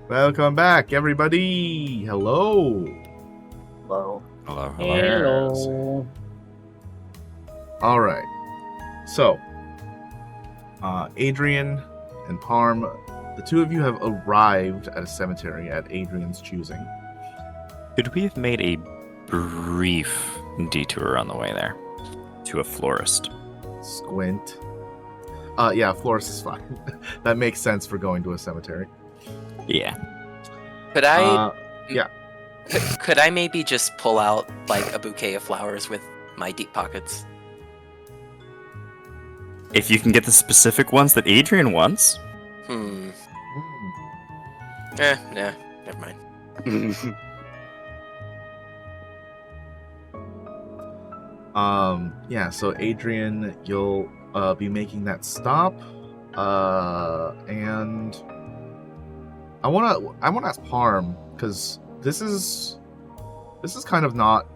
Welcome back, everybody. Hello. Hello. Hello. Hello. All right. So, Adrian and Parm, the two of you have arrived at a cemetery at Adrian's choosing. Could we have made a brief detour on the way there to a florist? Squint. Yeah, florist is fine. That makes sense for going to a cemetery. Yeah. Could I? Yeah. Could I maybe just pull out like a bouquet of flowers with my deep pockets? If you can get the specific ones that Adrian wants. Nah, never mind. Yeah, so Adrian, you'll be making that stop. And I wanna ask Parm, because this is kind of not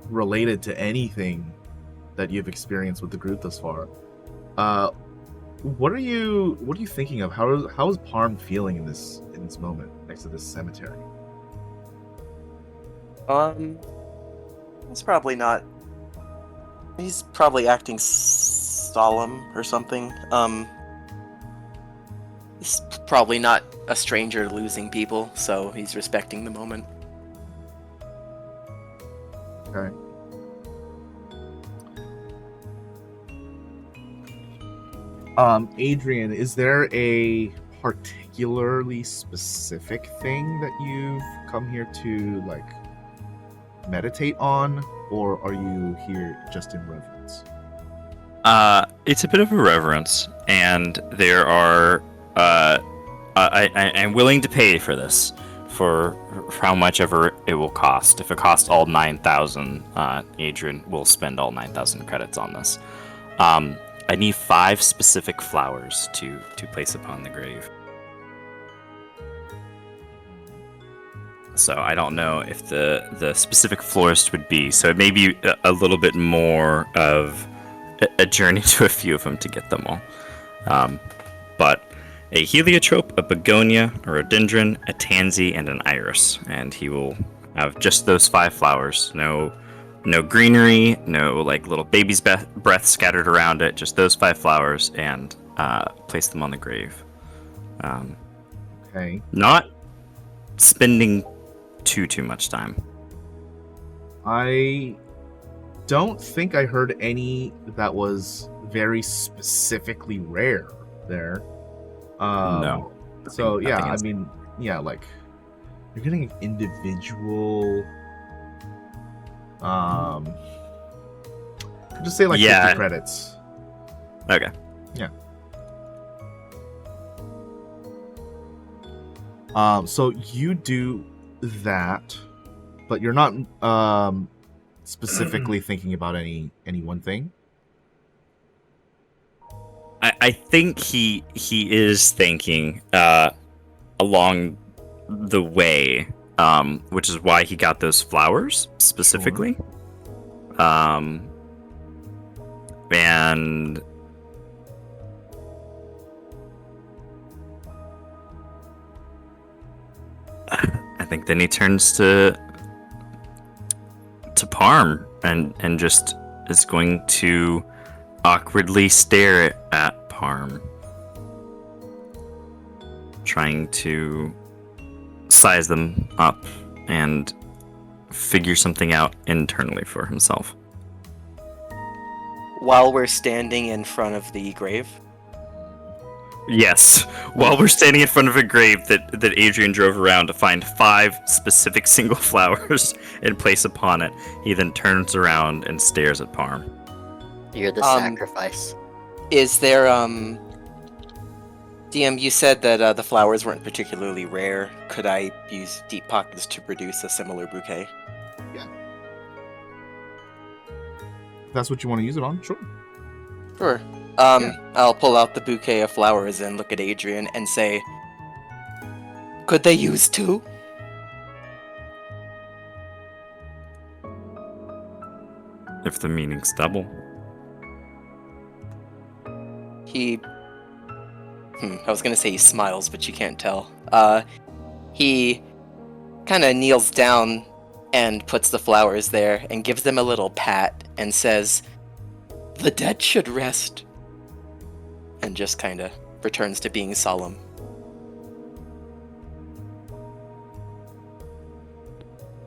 related to anything that you've experienced with the group thus far. What are you thinking of? How is Parm feeling in this moment next to this cemetery? He's probably not. He's probably acting solemn or something. He's probably not a stranger to losing people, so he's respecting the moment. Okay. Adrian, is there a particularly specific thing that you've come here to like meditate on, or are you here just in reverence? It's a bit of a reverence, and there are. I'm willing to pay for this, for how much ever it will cost. If it costs all 9,000, Adrian will spend all 9,000 credits on this. I need 5 specific flowers to place upon the grave. So I don't know if the specific florist would be. So it may be a little bit more of a journey to a few of them to get them all. But a heliotrope, a begonia, a rhododendron, a tansy, and an iris. And he will have just those 5 flowers. No greenery, no like little baby's breath scattered around it. Just those 5 flowers, and place them on the grave. Okay. Not spending too much time. I don't think I heard any that was very specifically rare there. No. So yeah, Nothing I is- mean, yeah, like you're getting an individual. Just say like 50 credits. Okay. Yeah. So you do that, but you're not specifically thinking about any one thing. I think he is thinking along the way, which is why he got those flowers specifically. Sure. And I think then he turns to Parm and just is going to awkwardly stare at Parm, trying to size them up and figure something out internally for himself. While we're standing in front of the grave? Yes, while we're standing in front of a grave that Adrian drove around to find 5 specific single flowers and place upon it, he then turns around and stares at Parm. You're the sacrifice. Is there, DM, you said that the flowers weren't particularly rare. Could I use deep pockets to produce a similar bouquet? Yeah. If that's what you want to use it on, sure. Sure. I'll pull out the bouquet of flowers and look at Adrian and say, could they use 2? If the meaning's double. I was gonna say he smiles, but you can't tell. he kind of kneels down and puts the flowers there and gives them a little pat and says, "The dead should rest," and just kind of returns to being solemn.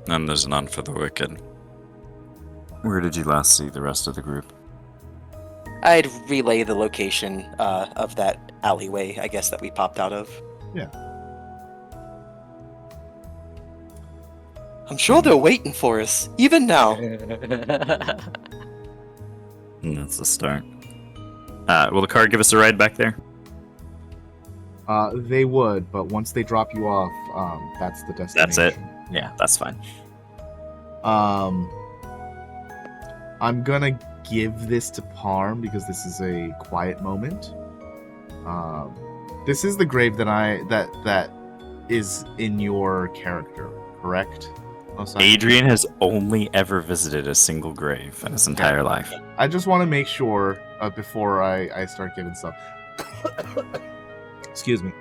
And there's none for the wicked. Where did you last see the rest of the group? I'd relay the location of that alleyway, I guess, that we popped out of. Yeah. I'm sure they're waiting for us, even now. And that's the start. Will the car give us a ride back there? They would, but once they drop you off, that's the destination. That's it? Yeah, that's fine. I'm gonna give this to Parm because this is a quiet moment. This is the grave that is in your character, correct? Loci? Adrian has only ever visited a single grave in his entire life. I just want to make sure before I start giving stuff. Excuse me.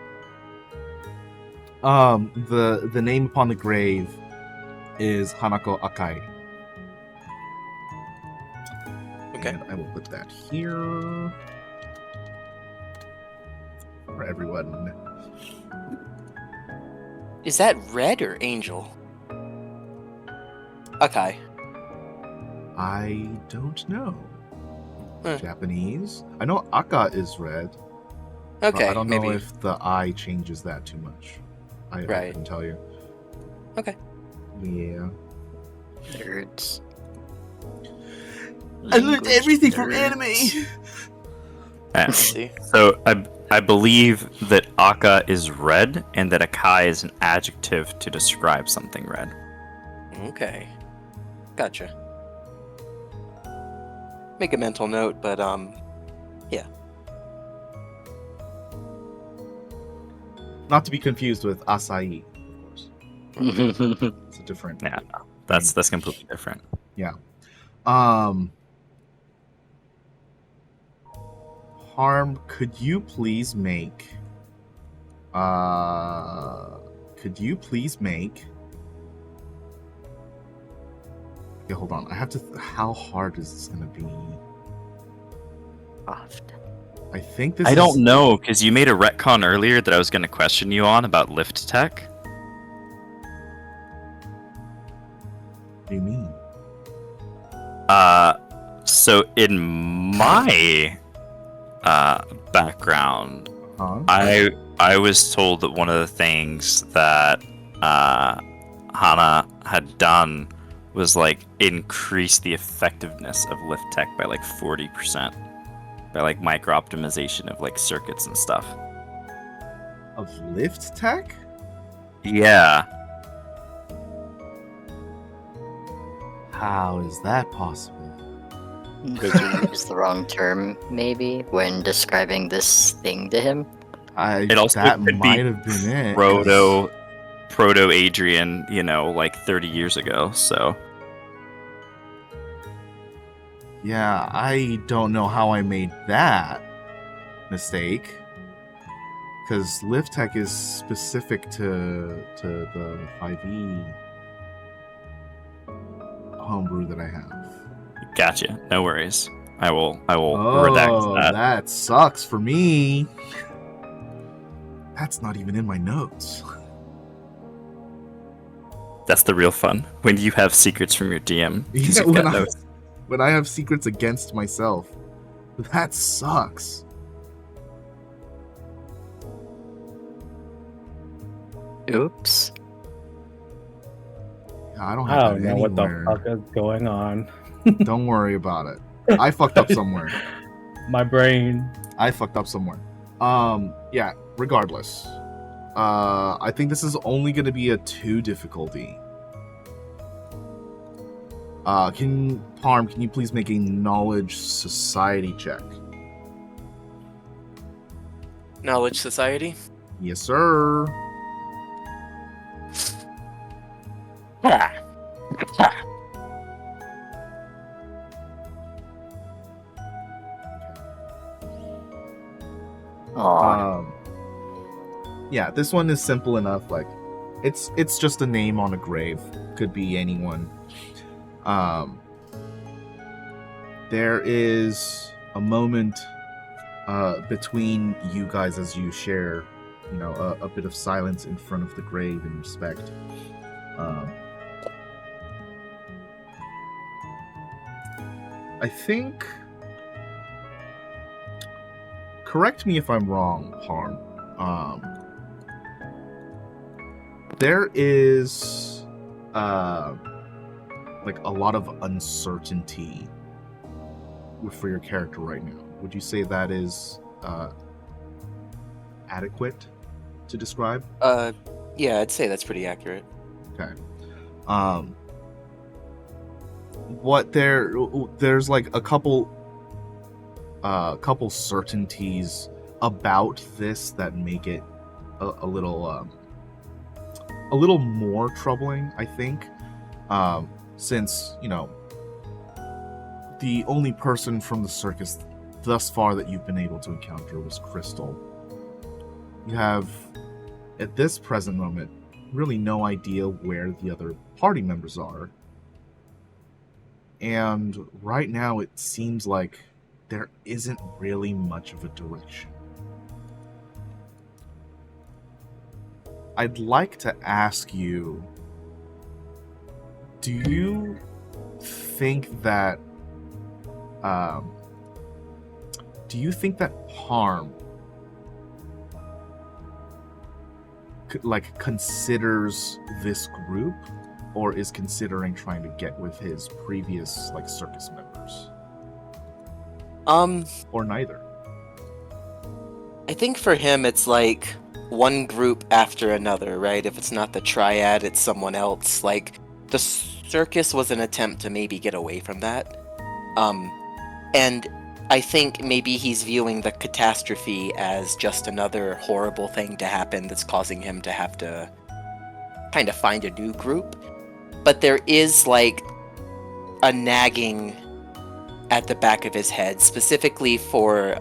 The name upon the grave is Hanako Akai. Okay. And I will put that here for everyone. Is that red or angel? Okay. I don't know. Huh. Japanese. I know Aka is red. But Okay, I don't maybe. know if the I changes that too much. I Right. couldn't tell you. Okay. Yeah. Nerds. I learned Language everything from nerds. anime. Yeah. See. So I believe that Aka is red and that Akai is an adjective to describe something red. Okay. Gotcha. Make a mental note, but yeah. Not to be confused with acai, of course. It's a different. Yeah, no, that's completely different. Parm, could you please make Okay, hold on. I have to how hard is this gonna be? Often. I think this I is don't know, because you made a retcon earlier that I was going to question you on about lift tech. What do you mean? So in my background, Huh? I was told that one of the things that Hana had done was like increase the effectiveness of lift tech by like 40%. By like micro optimization of like circuits and stuff. Of lift tech? Yeah. How is that possible? Did you use the wrong term, maybe, when describing this thing to him? It also that could be might have been it. Proto Adrian, like 30 years ago, so. Yeah, I don't know how I made that mistake. Because lift tech is specific to the 5e homebrew that I have. Gotcha. No worries. I will Oh, redact that. that sucks for me. That's not even in my notes. That's the real fun. When you have secrets from your DM. 'Cause Yeah, you've got notes. when I have secrets against myself. That sucks. Oops. Yeah, I don't I have don't that know what the anywhere. fuck is going on. Don't worry about it. I fucked up somewhere. My brain. I fucked up somewhere. Yeah, regardless. I think this is only gonna be a 2 difficulty. Parm, can you please make a knowledge society check? Knowledge Society. Yes, sir. Aw. Yeah, this one is simple enough. Like, It's just a name on a grave. Could be anyone. There is a moment between you guys as you share, a bit of silence in front of the grave in respect. I think. Correct me if I'm wrong, Parm. There is like a lot of uncertainty for your character right now. Would you say that is adequate to describe? Yeah, I'd say that's pretty accurate. Okay. There's like a couple certainties about this that make it a little more troubling, I think, since the only person from the circus thus far that you've been able to encounter was Crystal. You have, at this present moment, really no idea where the other party members are. And right now it seems like there isn't really much of a direction. I'd like to ask you, do you think that Parm considers this group, or is considering trying to get with his previous circus members? Or neither? I think for him it's like one group after another, right? If it's not the triad, it's someone else. Like, the circus was an attempt to maybe get away from that. And I think maybe he's viewing the catastrophe as just another horrible thing to happen that's causing him to have to kind of find a new group. But there is like a nagging at the back of his head, specifically for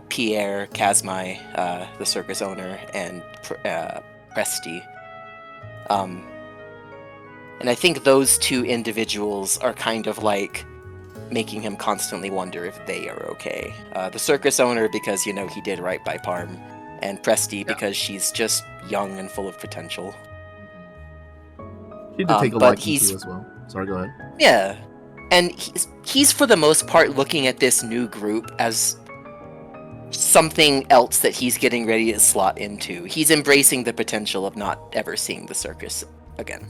Pierre Kazmai, the circus owner, and Presti. And I think those two individuals are kind of like making him constantly wonder if they are okay. The circus owner because, he did right by Parm, and Presti because she's just young and full of potential. She did take a liking to as well. Sorry, go ahead. Yeah. And he's for the most part looking at this new group as something else that he's getting ready to slot into. He's embracing the potential of not ever seeing the circus again.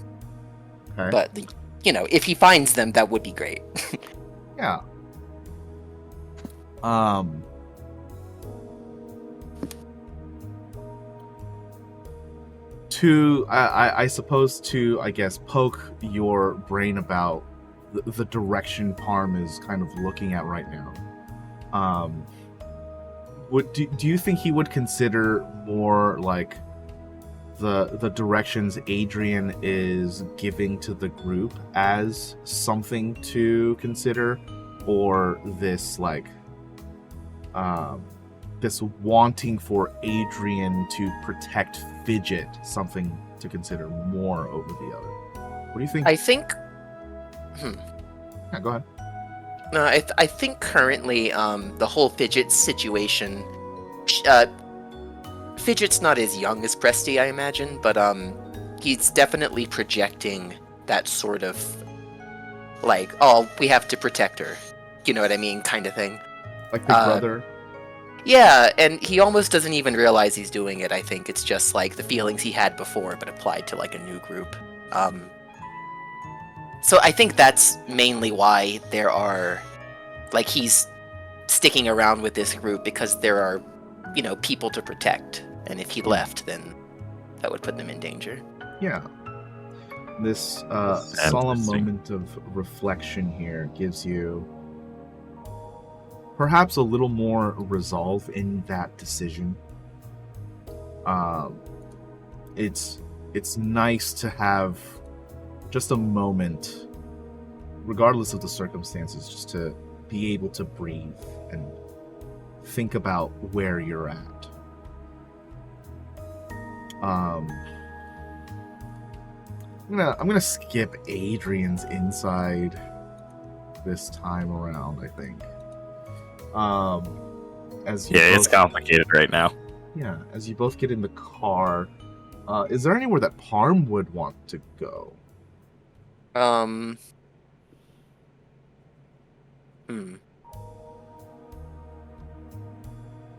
Okay. But, if he finds them, that would be great. Yeah. I suppose to, poke your brain about the direction Parm is kind of looking at right now. Do you think he would consider more like the directions Adrian is giving to the group as something to consider, or this this wanting for Adrian to protect Fidget something to consider more over the other? What do you think? I think... Yeah, go ahead. No, I think currently, the whole Fidget situation... Fidget's not as young as Presti, I imagine, but he's definitely projecting that sort of, like, oh, we have to protect her. You know what I mean? Kind of thing. Like Big Brother? Yeah, and he almost doesn't even realize he's doing it. I think it's just, like, the feelings he had before, but applied to, like, a new group. So I think that's mainly why there are, like, he's sticking around with this group, because there are, people to protect. And if he left, then that would put them in danger. Yeah. This solemn moment of reflection here gives you perhaps a little more resolve in that decision. It's nice to have just a moment, regardless of the circumstances, just to be able to breathe and think about where you're at. I'm gonna skip Adrian's inside this time around, I think. As you It's both- complicated right now. Yeah, as you both get in the car, is there anywhere that Parm would want to go?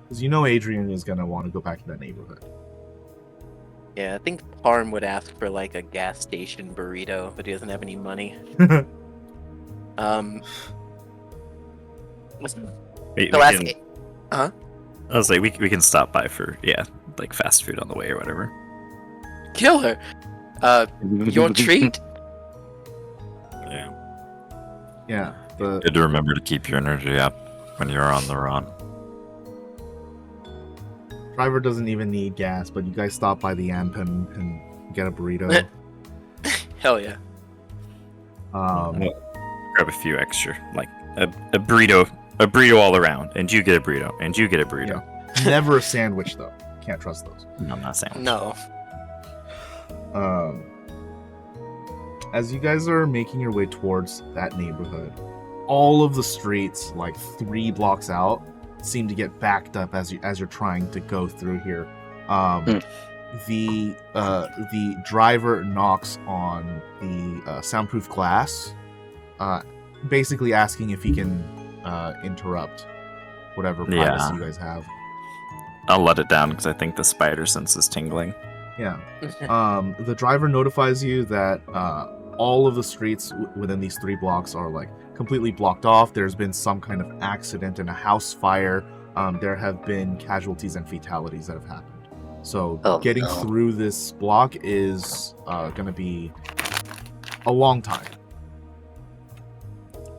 Because you know Adrian is gonna want to go back to that neighborhood. Yeah, I think Parm would ask for like a gas station burrito, but he doesn't have any money. We So can, Huh? I was like, we can stop by for like fast food on the way or whatever. Killer. Your treat. Yeah. Yeah, the Good to remember to keep your energy up when you're on the run. driver doesn't even need gas, but you guys stop by the amp and get a burrito. Hell yeah. Grab a few extra, like a burrito all around, and you get a burrito, and you get a burrito. Never a sandwich though. Can't trust those. No, I'm not saying. No. As you guys are making your way towards that neighborhood, all of the streets, like 3 blocks out, seem to get backed up as you're trying to go through here. The driver knocks on the soundproof glass, basically asking if he can interrupt whatever privacy you guys have. I'll let it down because I think the spider sense is tingling. Yeah. The driver notifies you that all of the streets within these 3 blocks are like completely blocked off. There's been some kind of accident and a house fire. There have been casualties and fatalities that have happened. So getting through this block is going to be a long time.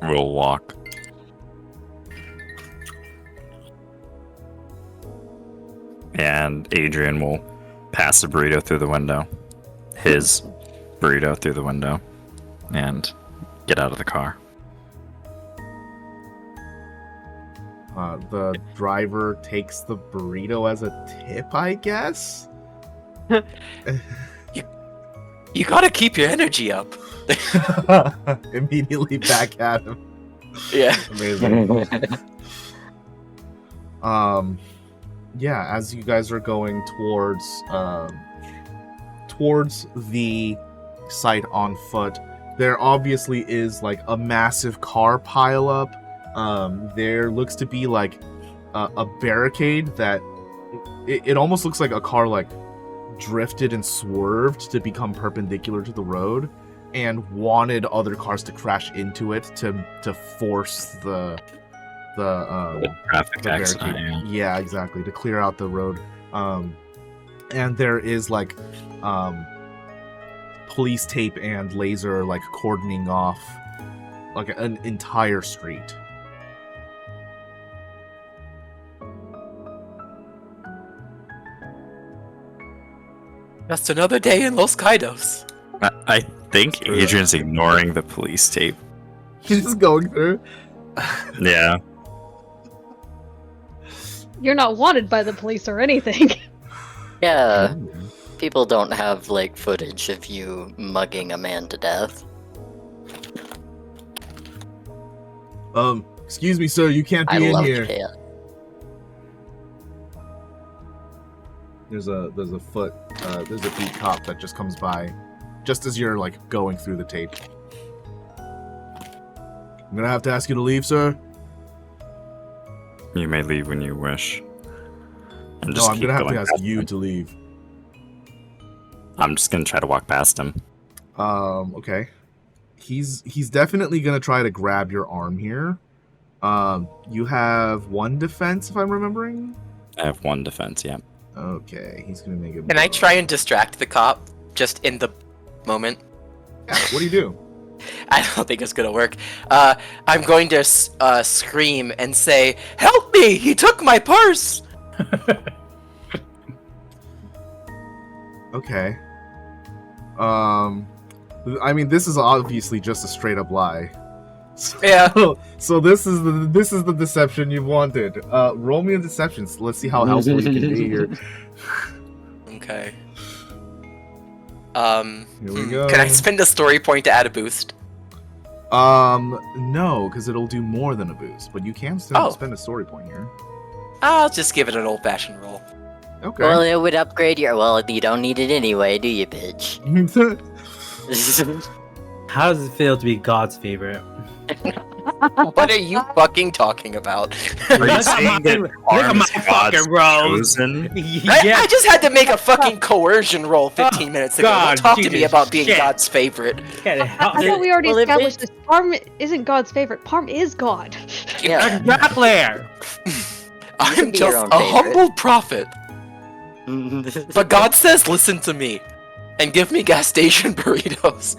We'll walk. And Adrian will pass a burrito through the window. His burrito through the window. And get out of the car. The driver takes the burrito as a tip, I guess? You gotta keep your energy up. Immediately back at him. Yeah. Amazing. Yeah, as you guys are going towards the site on foot, there obviously is like a massive car pileup. There looks to be like a barricade that it almost looks like a car like drifted and swerved to become perpendicular to the road and wanted other cars to crash into it to force the Traffic the accident. barricade. Yeah, exactly, to clear out the road. And there is like police tape and laser like cordoning off like an entire street. Just another day in Los Kaidos. I think Adrian's ignoring the police tape. He's just going through. Yeah. You're not wanted by the police or anything. Yeah, people don't have like footage of you mugging a man to death. Excuse me, sir, you can't I be in love here. chaos. There's a beat cop that just comes by just as you're like going through the tape. I'm gonna have to ask you to leave, sir. You may leave when you wish. And No, just I'm keep gonna have going to ask past you him. to leave. I'm just gonna try to walk past him. Okay. He's definitely gonna try to grab your arm here. You have 1 defense, if I'm remembering. I have 1 defense, yeah. Okay, he's gonna make it. Can I try and distract the cop just in the moment? Yeah, what do you do? I don't think it's gonna work. I'm going to scream and say, "Help me! He took my purse!" Okay. I mean, this is obviously just a straight up lie. So, Yeah. So this is the deception you wanted. Roll me a deception. So let's see how helpful you can be here. Okay. Here we go. Can I spend a story point to add a boost? No, because it'll do more than a boost, but you can still Oh. spend a story point here. I'll just give it an old-fashioned roll. Okay. Well, it would upgrade your. Well, you don't need it anyway, do you, bitch? How does it feel to be God's favorite? What are you fucking talking about? Are you Look at saying my- that look at my Parm's fucking rolls. chosen? I just had to make a fucking coercion roll 15 minutes ago. God, Don't talk to me Jesus about being shit. God's favorite. Can't I help thought it. we already Well, if established this. Parm isn't God's favorite. Parm is God. Yeah. Exactly. I'm can be your just own a favorite. humble prophet. But God says, listen to me. And give me gas station burritos.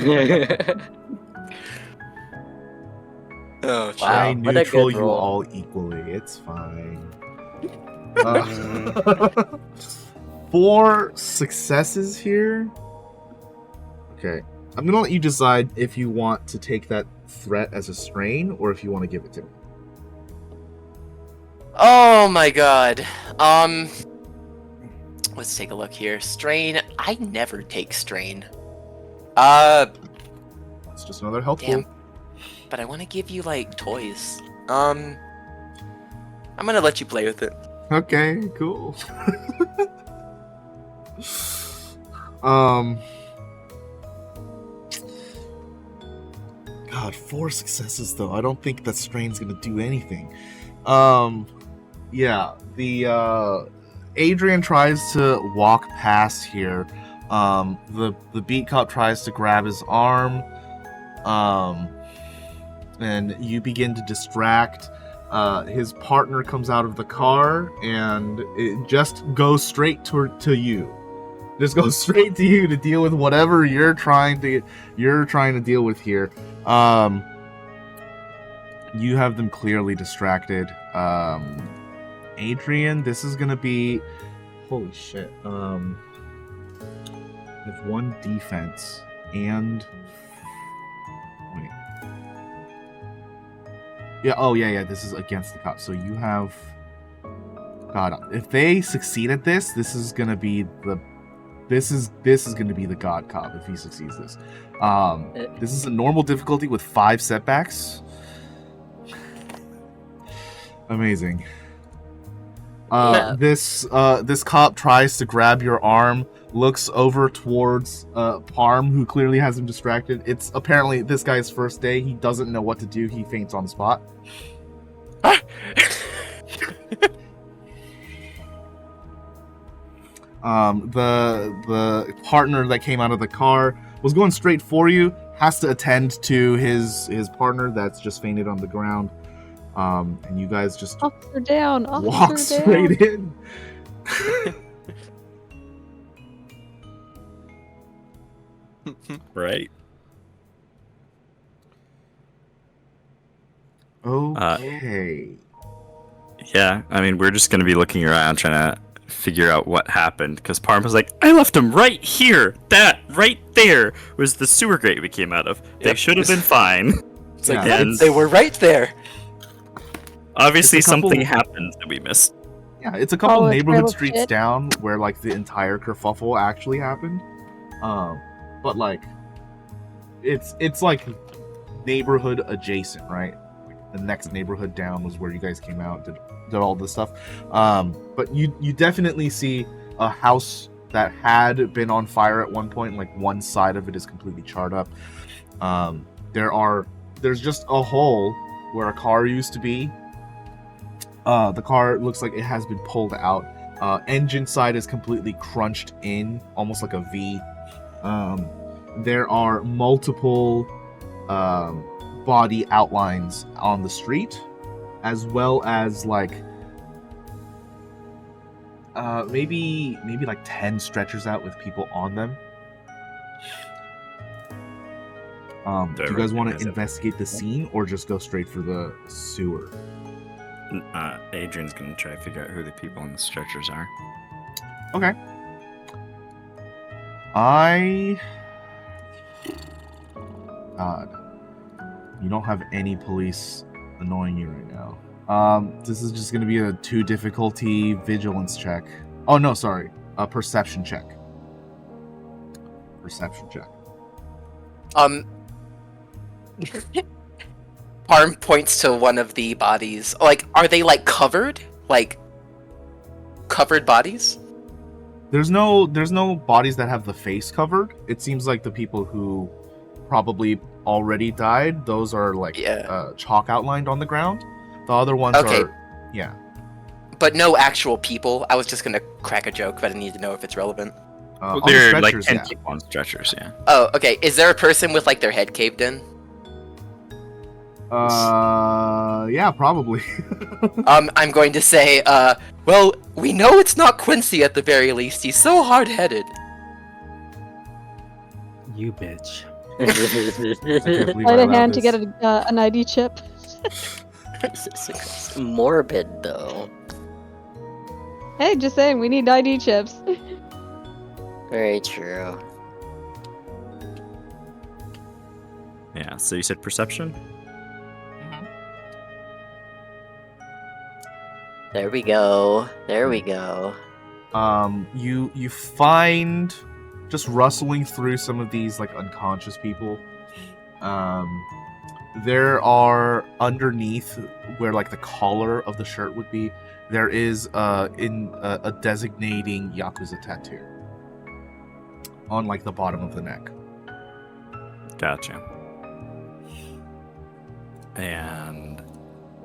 Oh, shit. Wow, I what a neutral good you roll. all equally. It's fine. 4 successes here. Okay. I'm gonna let you decide if you want to take that threat as a strain or if you want to give it to me. Oh my god. Let's take a look here. Strain. I never take strain. It's just another health Damn. pool. But I want to give you, like, toys. I'm gonna let you play with it. Okay, cool. God, 4 successes though. I don't think that strain's gonna do anything. Yeah, the Adrian tries to walk past here. The beat cop tries to grab his arm. And you begin to distract. His partner comes out of the car, and it just goes straight to you. Just goes straight to you to deal with whatever you're trying to deal with here. You have them clearly distracted. Adrian, this is gonna be holy shit. With 1 defense and wait. Yeah, oh yeah, this is against the cop. So you have God, if they succeed at this, this is gonna be the God cop if he succeeds this. This is a normal difficulty with 5 setbacks. Amazing. Yeah. This cop tries to grab your arm, looks over towards Parm, who clearly has him distracted. It's apparently this guy's first day. He doesn't know what to do. He faints on the spot. The partner that came out of the car was going straight for you. Has to attend to his partner that's just fainted on the ground. And you guys just Officer down. walk Officer down. straight in. Right. Okay. Yeah, I mean, we're just gonna be looking around trying to figure out what happened, because Parm was like, I left him right here! That, right there, was the sewer grate we came out of. They Yep. should have been fine. It's like, Yeah. And they were right there. obviously It's a couple- something happened that we missed. Yeah, it's a couple Oh, a neighborhood trail of streets shit. down where like the entire kerfuffle actually happened. But like it's like neighborhood adjacent, right? Like the next neighborhood down was where you guys came out, did all this stuff. But you definitely see a house that had been on fire at one point, like one side of it is completely charred up. There's just a hole where a car used to be. The car looks like it has been pulled out. Engine side is completely crunched in, almost like a V. There are multiple body outlines on the street, as well as like maybe like 10 stretchers out with people on them. Do you guys want to investigate the scene or just go straight for the sewer? Adrian's gonna try to figure out who the people on the stretchers are. Okay. God. You don't have any police annoying you right now. This is just gonna be a 2 difficulty vigilance check. Oh no, sorry. A perception check. perception check. Parm points to one of the bodies. Like, are they like covered? Like covered bodies? There's no bodies that have the face covered. It seems like the people who probably already died, those are like chalk outlined on the ground. The other ones are But no actual people. I was just gonna crack a joke, but I need to know if it's relevant. on the They're like stretchers, 10 yeah. people on stretchers, yeah. Oh, okay. Is there a person with like their head caved in? Yeah, probably. I'm going to say, well, we know it's not Quincy at the very least. He's so hard-headed. You bitch. I can't believe Light I a allowed hand to this. get an ID chip. It's morbid though. Hey, just saying, we need ID chips. Very true. Yeah, so you said perception? There we go. There we go. You find, just rustling through some of these like unconscious people, there are underneath where like the collar of the shirt would be, there is a designating Yakuza tattoo on like the bottom of the neck. Gotcha. And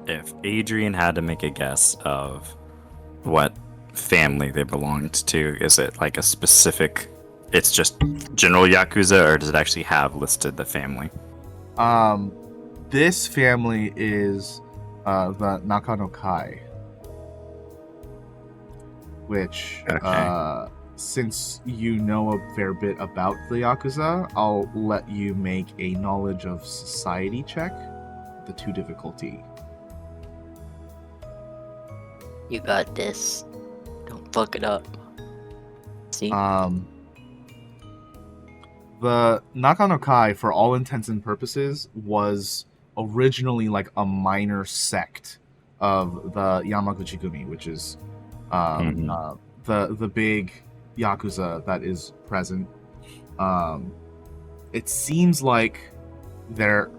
if Adrian had to make a guess of what family they belonged to, is it like a specific, it's just general Yakuza, or does it actually have listed the family? This family is the Nakano Kai, which Okay. since you know a fair bit about the Yakuza, I'll let you make a knowledge of society check, the 2 difficulty. You got this. Don't fuck it up. See? The Nakano Kai, for all intents and purposes, was originally like a minor sect of the Yamaguchi-gumi, which is the big Yakuza that is present. It seems like they're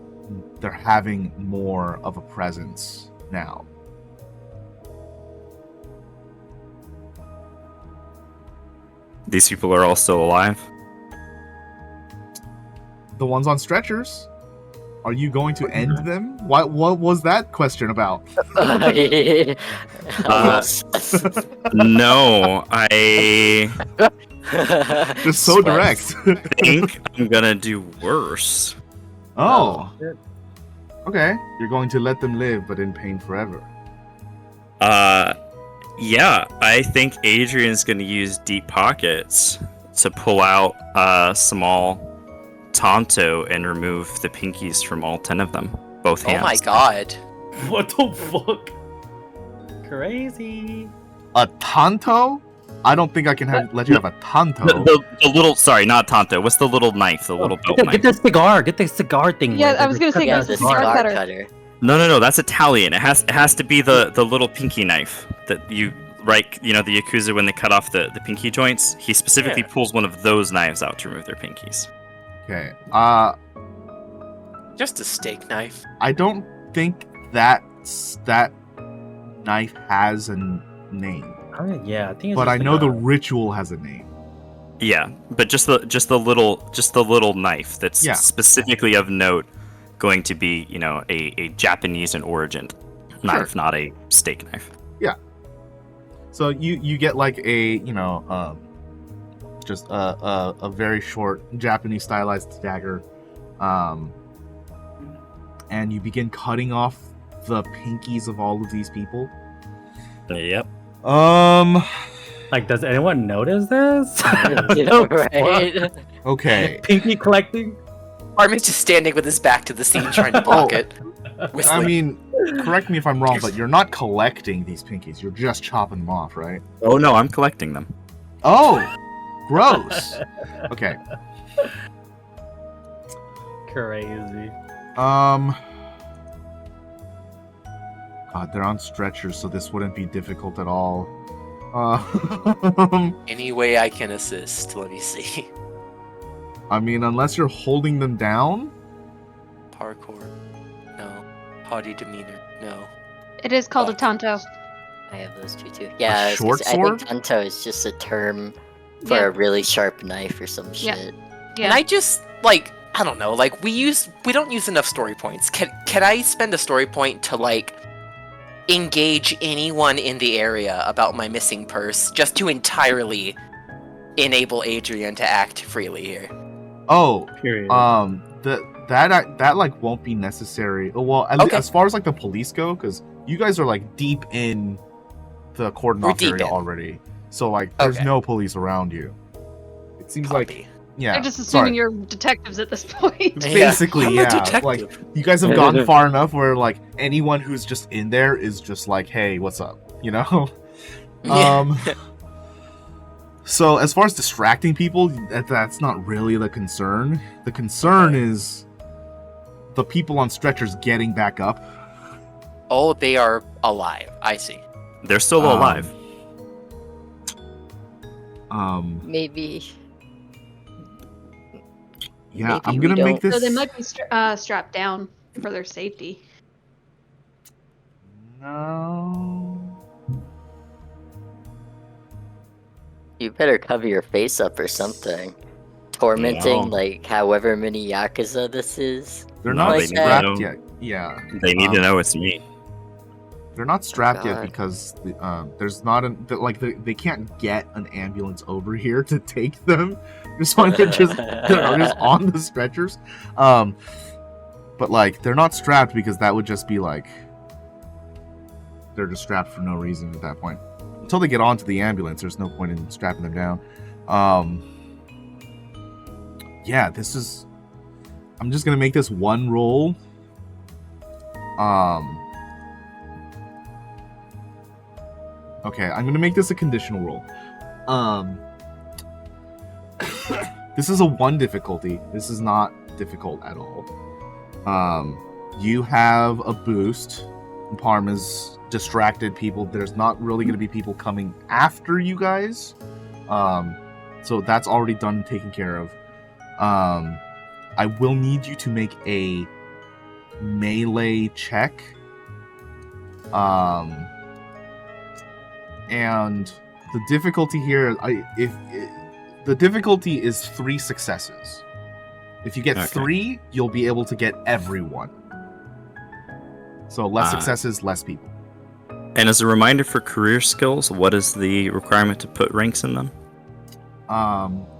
having more of a presence now. These people are all still alive? The ones on stretchers. Are you going to end them? What was that question about? No, I Just so direct. think I'm gonna do worse. Oh. Okay. You're going to let them live, but in pain forever. Yeah, I think Adrian's gonna use deep pockets to pull out a small Tonto and remove the pinkies from all 10 of them. Both hands. Oh my god. What the fuck? Crazy. A Tonto? I don't think I can let you have a Tonto. The little, sorry, not Tonto. What's the little knife? The little belt knife. Get the cigar. Get the cigar thing. Yeah, where I they was gonna cut say, the yeah, guys, the cigar cigar cutter. cutter. No, that's Italian. It has to be the little pinky knife that you, right? You know, the Yakuza, when they cut off the pinky joints, he specifically pulls one of those knives out to remove their pinkies. Okay. Just a steak knife. I don't think that knife has a name, Yeah, I think. It's but just I know the cigar. ritual has a name. Yeah, but just the little knife that's Yeah. specifically of note, going to be, you know, a Japanese in origin knife, not a steak knife. So you get like a just a very short Japanese stylized dagger, and you begin cutting off the pinkies of all of these people. Yep. Like, does anyone notice this? Right? Okay. Pinky collecting. Parm is just standing with his back to the scene trying to block it. Whistling. I mean, correct me if I'm wrong, but you're not collecting these pinkies. You're just chopping them off, right? Oh no, I'm collecting them. Oh, gross. Okay. Crazy. God, they're on stretchers, so this wouldn't be difficult at all. Any way I can assist. Let me see. I mean, unless you're holding them down. Parkour. No. Haughty demeanor. No. It is called a Tonto. I have those two too. Yeah, I was gonna short say, I sword? think Tanto is just a term for Yeah. a really sharp knife or some Yeah. shit. Yeah. And I just like I don't know, like we don't use enough story points. Can I spend a story point to like engage anyone in the area about my missing purse just to entirely enable Adrian to act freely here? Oh, Period. that like won't be necessary. Well, Okay. as far as like the police go, because you guys are like deep in the cordon We're off deep area in. already, so like there's Okay. no police around you. It seems like Copy. yeah. I'm just assuming sorry. you're detectives at this point. Basically, I'm a yeah. detective. Like you guys have gotten far enough where like anyone who's just in there is just like, hey, what's up? You know. Yeah. So as far as distracting people, that's not really the concern. The concern is the people on stretchers getting back up. Oh, they are alive. I see. They're still alive. Maybe. Yeah, Maybe I'm we gonna make don't- this. So they might be strapped down for their safety. No. You better cover your face up or something. Tormenting, No. like, however many Yakuza this is. They're No, not they need to strapped know. yet. Yeah, They need to Um, know it's me. they're not strapped yet God. because there's not they can't get an ambulance over here to take them. Just when they're just on the stretchers. But like they're not strapped because that would just be like they're just strapped for no reason at that point. Until they get onto the ambulance, there's no point in strapping them down. Yeah, this is. I'm just gonna make this one roll. Okay, I'm gonna make this a conditional roll. This is a 1 difficulty. This is not difficult at all. You have a boost. Parm is distracted people. There's not really gonna be people coming after you guys. So that's already done and taken care of. I will need you to make a melee check. And the difficulty here, the difficulty is 3 successes. If you get Okay. 3, you'll be able to get everyone. So less successes, less people. And as a reminder for career skills, what is the requirement to put ranks in them?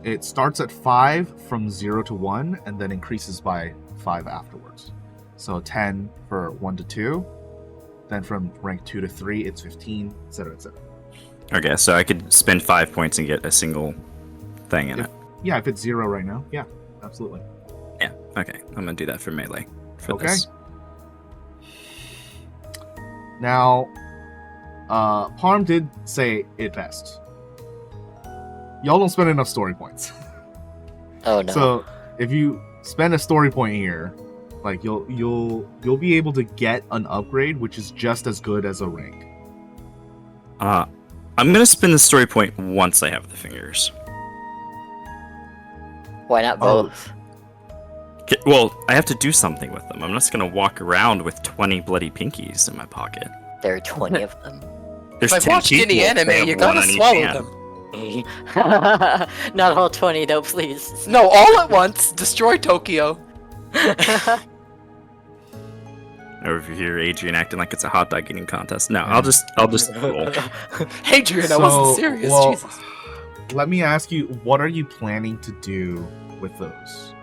It starts at 5 from 0 to 1, and then increases by 5 afterwards. So 10 for 1 to 2. Then from rank 2 to 3, it's 15, etc., etc. Okay, so I could spend 5 points and get a single thing in it. Yeah, if it's 0 right now, yeah, absolutely. Yeah, okay. I'm gonna do that for melee. For Okay. this. Now, Parm did say it best. Y'all don't spend enough story points. Oh no. So if you spend a story point here, like you'll be able to get an upgrade, which is just as good as a rank. I'm gonna spend the story point once I have the fingers. Why not Oh. both? Well, I have to do something with them. I'm not just gonna walk around with 20 bloody pinkies in my pocket. There are 20 of them. There's If I've 10 watched any people, anime, they have you one gotta on each swallow hand. them. Not all 20 though, please. No, all at once. Destroy Tokyo. Or if you hear Adrian acting like it's a hot dog eating contest. No, I'll just roll. Adrian, I wasn't serious. well, Jesus. let me ask you, what are you planning to do with those?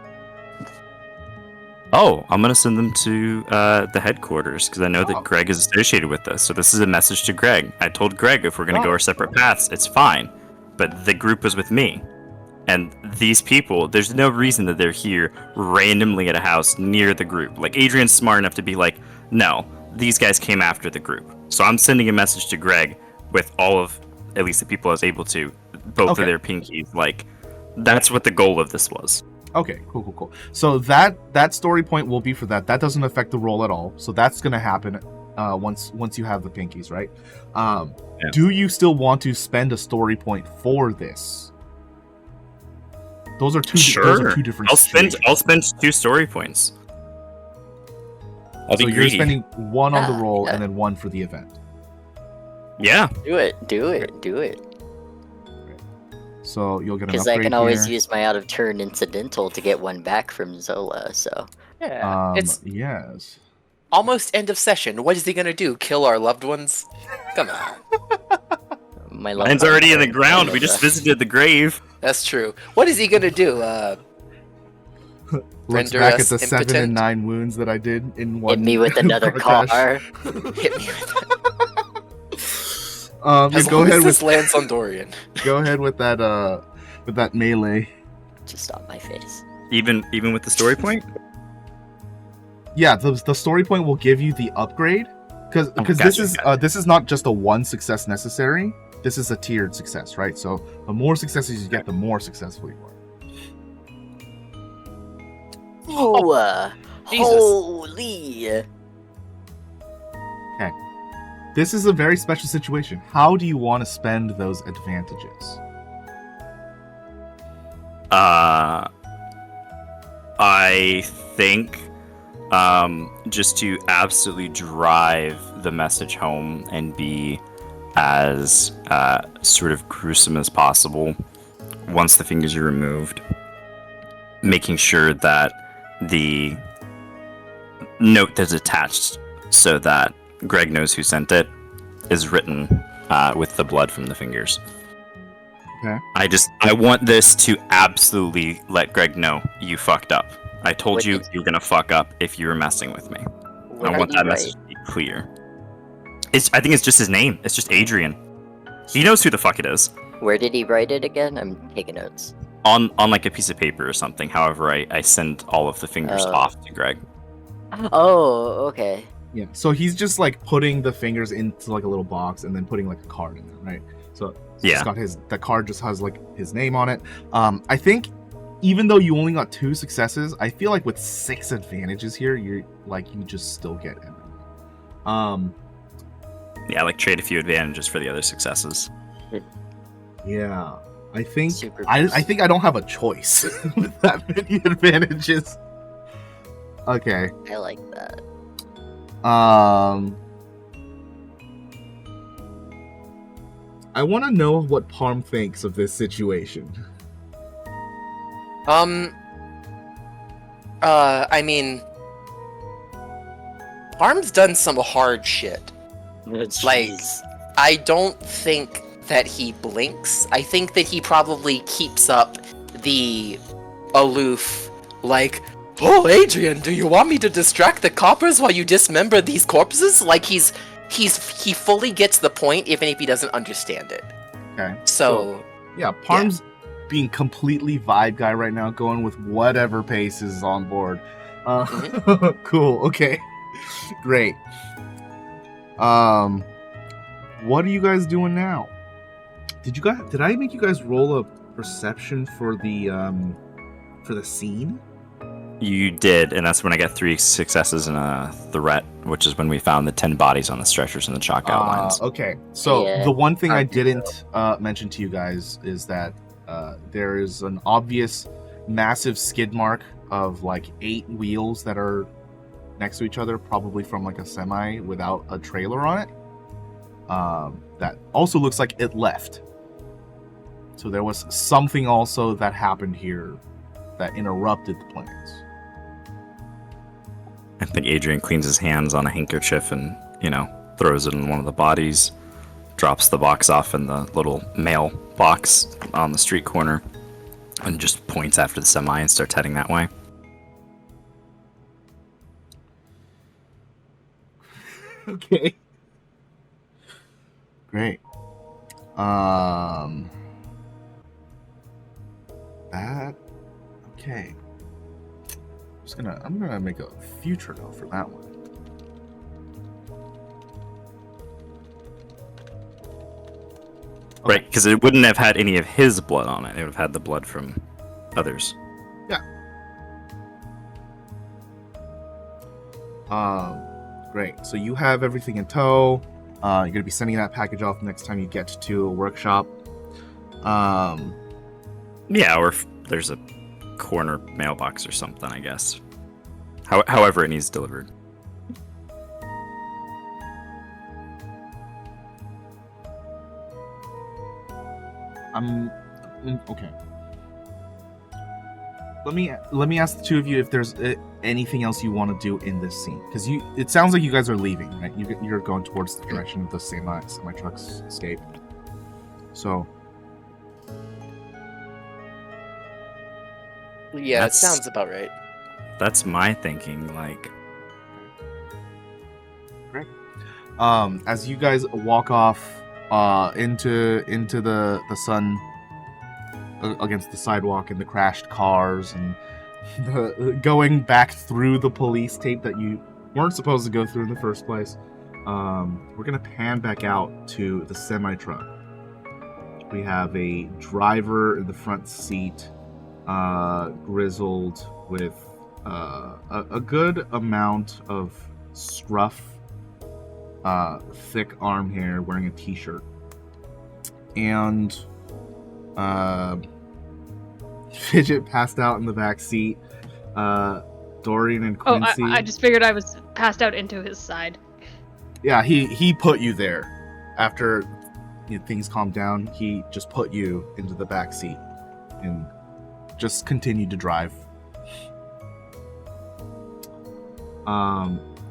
Oh, I'm gonna send them to the headquarters because I know Oh. that Greg is associated with this. So this is a message to Greg. I told Greg if we're gonna go Oh. our separate paths, it's fine. But the group was with me, and these people, there's no reason that they're here randomly at a house near the group. Like Adrian's smart enough to be like, no, these guys came after the group. So I'm sending a message to Greg with all of, at least the people I was able to, both Okay. of their pinkies. Like, that's what the goal of this was. Okay, cool. So that story point will be for that. That doesn't affect the roll at all. So that's gonna happen once you have the pinkies, right? Yeah. Do you still want to spend a story point for this? Those are two. Sure. Those are two different. I'll spend situations. 2 story points. I'll So be you're greedy. spending one on the Ah, roll yeah. and then one for the event. Yeah. Do it. So you'll get an Because I upgrade can always here. use my out of turn incidental to get one back from Zola, so. Yeah. It's Yes. almost end of session. What is he gonna do? Kill our loved ones? Come on. My love Mine's heart already in the and ground. We Canada. just visited the grave. That's true. What is he gonna do? Looks Render back at us the 7 impotent? and 9 wounds that I did in one. Hit me with another crash. car. Hit me with that. Yeah, As go long as ahead this with lands on Dorian. go ahead with that melee. Just on my face. Even with the story point? Yeah, the story point will give you the upgrade because gotcha, this is not just a one success necessary. This is a tiered success, right? So the more successes you get, the more successful you are. Oh, Jesus. holy! This is a very special situation. How do you want to spend those advantages? I think just to absolutely drive the message home and be as sort of gruesome as possible once the fingers are removed, making sure that the note that's attached so that Greg knows who sent it is written with the blood from the fingers. Okay. I want this to absolutely let Greg know you fucked up. I told What you did- you're gonna fuck up if you were messing with me. What I want did that he message write? to be clear. I think it's just his name. It's just Adrian. He knows who the fuck it is. Where did he write it again? I'm taking notes. On like a piece of paper or something. However, I send all of the fingers Oh. off to Greg. Oh, okay. Yeah. So he's just like putting the fingers into like a little box and then putting like a card in there, right? So Yeah. it's got the card just has like his name on it. I think even though you only got 2 successes, I feel like with 6 advantages here, you just still get everything. Yeah, like trade a few advantages for the other successes. Yeah. I think Super I boost. think I don't have a choice with that many advantages. Okay. I like that. I want to know what Parm thinks of this situation. I mean, Parm's done some hard shit. Like, Jeez. I don't think that he blinks. I think that he probably keeps up the aloof, like, oh, Adrian, do you want me to distract the coppers while you dismember these corpses? Like, he fully gets the point, even if he doesn't understand it. Okay. So, Yeah, Parm's being completely vibe guy right now, going with whatever pace is on board. Cool. Okay. Great. What are you guys doing now? Did I make you guys roll a perception for the scene? You did, and that's when I got 3 successes and a threat, which is when we found the 10 bodies on the stretchers and the chalk outlines. Okay. So Yeah. the one thing I Hard to didn't mention to you guys is that there is an obvious massive skid mark of like 8 wheels that are next to each other, probably from like a semi without a trailer on it. That also looks like it left. So there was something also that happened here that interrupted the plans. I think Adrian cleans his hands on a handkerchief and, throws it in one of the bodies, drops the box off in the little mail box on the street corner, and just points after the semi and starts heading that way. Okay. Great. That. Okay. I'm gonna make a future note for that one. Right, because it wouldn't have had any of his blood on it. It would have had the blood from others. Great. So you have everything in tow. You're gonna be sending that package off next time you get to a workshop. Yeah, or there's a corner mailbox or something, I guess. However it needs delivered. Okay. Let me ask the two of you if there's anything else you want to do in this scene, because it sounds like you guys are leaving, right? You're going towards the direction of the semi truck's escape. So Yeah, That's- it sounds about right. That's my thinking. Like, as you guys walk off into the sun against the sidewalk and the crashed cars and going back through the police tape that you weren't supposed to go through in the first place, we're gonna pan back out to the semi truck. We have a driver in the front seat, grizzled with a good amount of scruff, thick arm hair, wearing a t-shirt, and Fidget passed out in the back seat. Dorian and Oh, Quincy. I just figured I was passed out into his side. Yeah, he put you there. After things calmed down, he just put you into the back seat and just continued to drive.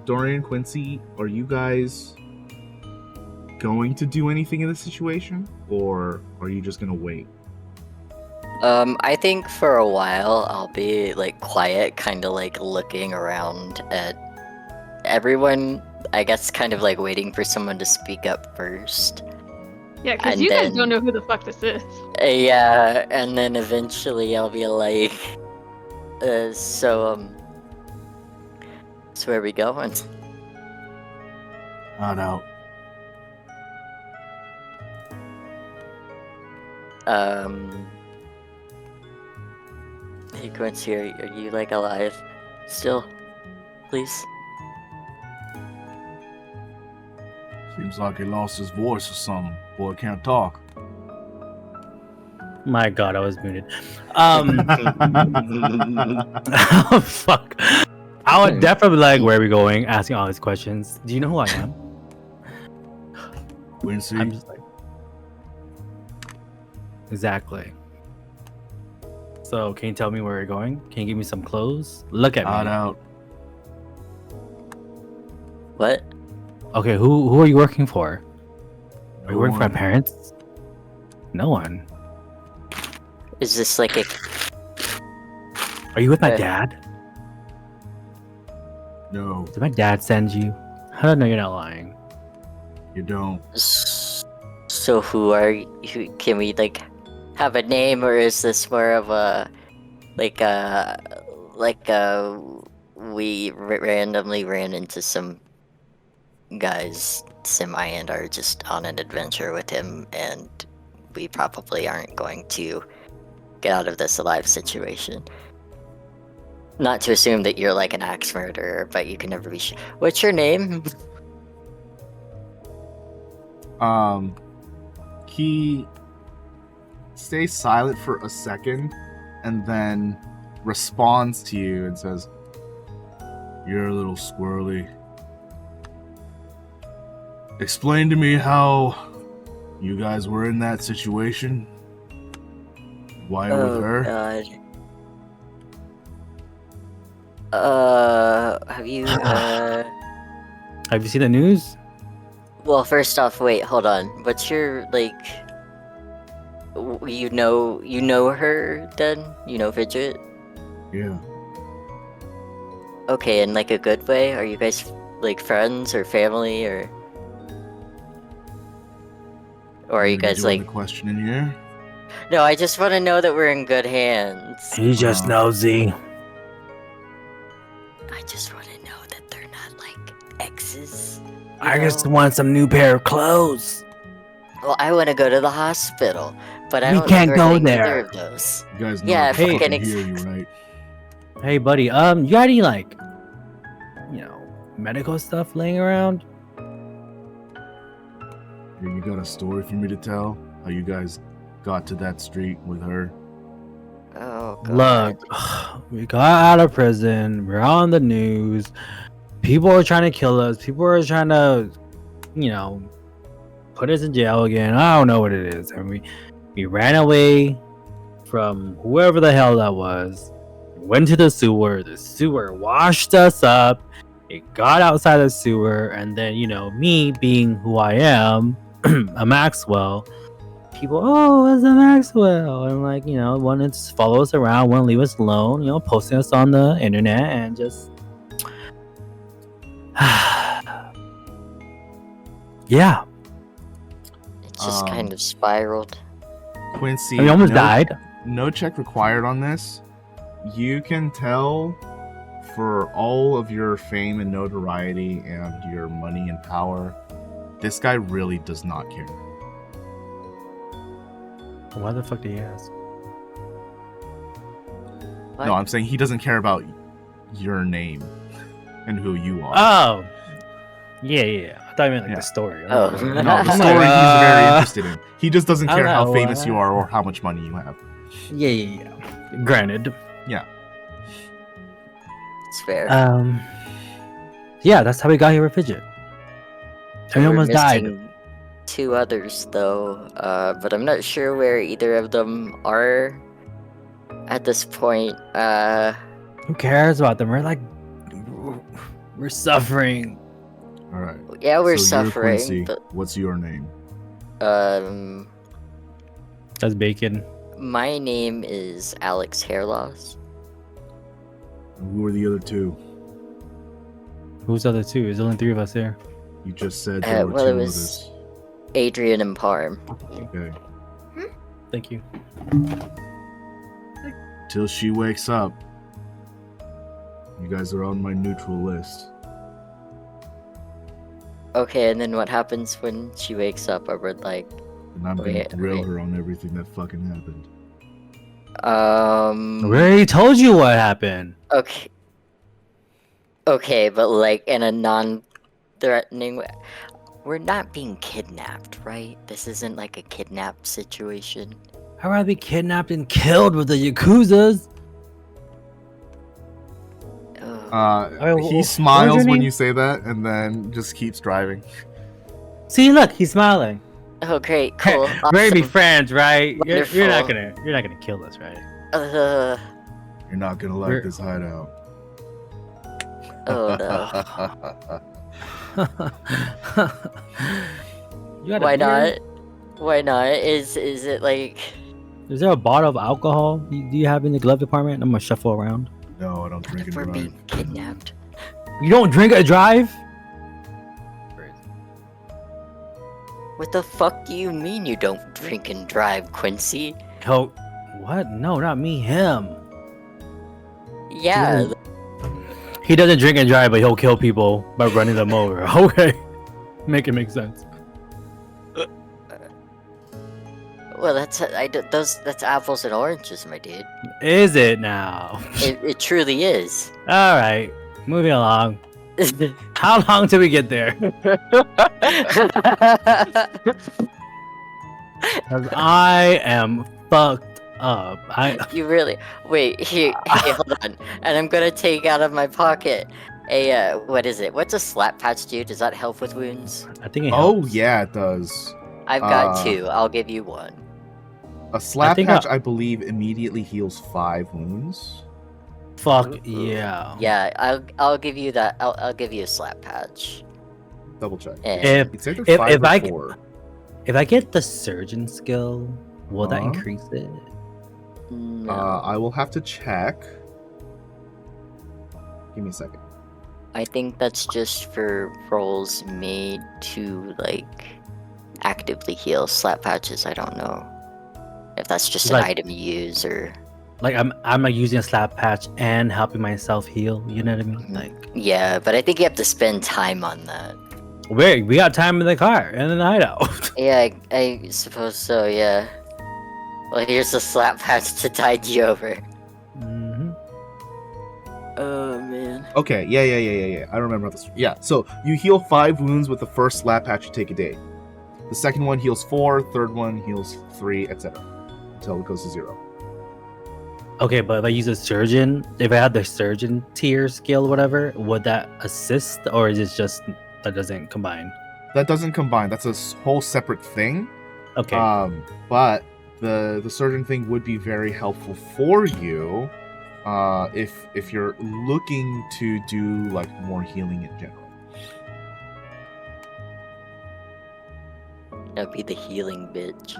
Dorian, Quincy, are you guys going to do anything in this situation, or are you just gonna wait? I think for a while I'll be like quiet, kind of like looking around at everyone. I guess kind of like waiting for someone to speak up first. Yeah, because And you guys then- don't know who the fuck this is. Yeah, and then eventually I'll be like, so where are we going? Not out. Hey Quincy, are you like alive still? Please? Seems like he lost his voice or something. Boy can't talk. My God, I was muted. Oh, fuck. I would definitely be like, where are we going? Asking all these questions. Do you know who I am? Quincy. I'm just like, exactly. So, can you tell me where we're going? Can you give me some clothes? Look at Not me. out. What? Okay, who are you working for? Are you No working for one. my parents? No one. Is this like a Are you with my Uh, dad? No, Did my dad send you? How do I know you're not lying? you don't. so who are you? Can we like have a name, or is this more of a we randomly ran into some guys semi and are just on an adventure with him, and we probably aren't going to get out of this alive situation. Not to assume that you're like an axe murderer, but you can never be sure. What's your name? He stays silent for a second and then responds to you and says, "You're a little squirrely. Explain to me how you guys were in that situation. Why with her?" God. Have you, Have you seen the news? well, first off, wait, hold on. What's your, like, you know her, then? You know Fidget? Yeah. Okay, in, like, a good way? Are you guys, like, friends or family, or are you guys, like... the question in here? No, I just want to know that we're in good hands. He's just nosy. I just want to know that they're not, like, exes. you I just know? want some new pair of clothes. Well, I want to go to the hospital, but I We don't can't remember go doing either there. of those. You guys know Yeah, I if we fucking can hear you, right? Hey, buddy. You got any like, medical stuff laying around? Here, you got a story for me to tell? How you guys got to that street with her? Oh, God. Look, we got out of prison. We're on the news. People are trying to kill us. People are trying to, put us in jail again. I don't know what it is. And we ran away from whoever the hell that was. Went to the sewer. The sewer washed us up. It got outside the sewer, and then me being who I am, a Maxwell. People, oh, it's a Maxwell, and wanted to follow us around, want to leave us alone, posting us on the internet, and just yeah. It just kind of spiraled. Quincy, We almost died. No check required on this. You can tell for all of your fame and notoriety and your money and power, this guy really does not care. Why the fuck did he ask? What? No, I'm saying he doesn't care about your name and who you are. Oh, yeah. I thought you meant like Yeah. the story. Oh. No, the story he's very interested in. He just doesn't I care how know, famous you are or how much money you have. Yeah. Granted. It's fair. Yeah, that's how we got here with Fidget. And we We're almost died. missing 2 others though, but I'm not sure where either of them are at this point. Who cares about them? We're suffering. All right. Yeah, we're So you're suffering, Quincy. but What's your name? That's bacon. my name is Alex Hairloss. And who are the other two? Who's the other 2? There's only 3 of us here. You just said there were Well, it two was Adrian and Parm. others. Okay. Thank you. Till she wakes up. You guys are on my neutral list. Okay, and then what happens when she wakes up? I would like, And I'm gonna Wait, grill wait. her on everything that fucking happened. We already told you what happened. Okay. Okay, but like in a non-threatening way. We're not being kidnapped, right? This isn't like a kidnap situation. I'd rather be kidnapped and killed with the Yakuzas. Ugh. He what smiles was your when name? you say that and then just keeps driving. See, look, he's smiling. Oh, great, cool. We're gonna be awesome. friends, right? You're not Wonderful. gonna kill us, right? You're not gonna like We're- this hideout. Oh no. You got a Why beer? not? Why not? Is it like? Is there a bottle of alcohol? Do you have in the glove department? I'm gonna shuffle around. No, I don't What drink if and we're drive. being kidnapped? You don't drink or drive? What the fuck do you mean you don't drink and drive, Quincy? Oh, what? No, not me. Him. Yeah, He doesn't drink and drive, but he'll kill people by running them over. Okay, make it make sense. well, that's that's apples and oranges, my dude. Is it now? It truly is. All right, moving along. How long till we get there? 'Cause I am fucked up. You really wait here. Hey, hold on. And I'm gonna take out of my pocket a what is it? What's a slap patch do? Does that help with wounds? I think it Oh helps. yeah, it does. I've got Uh, 2. I'll give you 1. A slap think patch, I believe, immediately heals 5 wounds. Fuck yeah. Yeah, I'll give you that. I'll give you a slap patch. Double check. And It's either if 5 or I- 4. If I get the surgeon skill, will that Uh-huh. increase it? no. I will have to check. Give me a second. I think that's just for rolls made to like actively heal. Slap patches, I don't know if that's just an Like- item you use or Like I'm like using a slap patch and helping myself heal. You know what I mean? Mhm. Like yeah, but I think you have to spend time on that. we got time in the car and in the hideout. Yeah, I suppose so. Yeah. Well, here's a slap patch to tide you over. hmm Oh man. Okay, yeah. I remember this. Yeah, so you heal 5 wounds with the first slap patch you take a day. The second one heals 4, third one heals 3, etc. Until it goes to 0. Okay, but if I use a surgeon, if I had the surgeon tier skill, whatever, would that assist, or is it just that doesn't combine? That doesn't combine. That's a whole separate thing. Okay. But the surgeon thing would be very helpful for you, if you're looking to do like more healing in general. That'd be the healing bitch.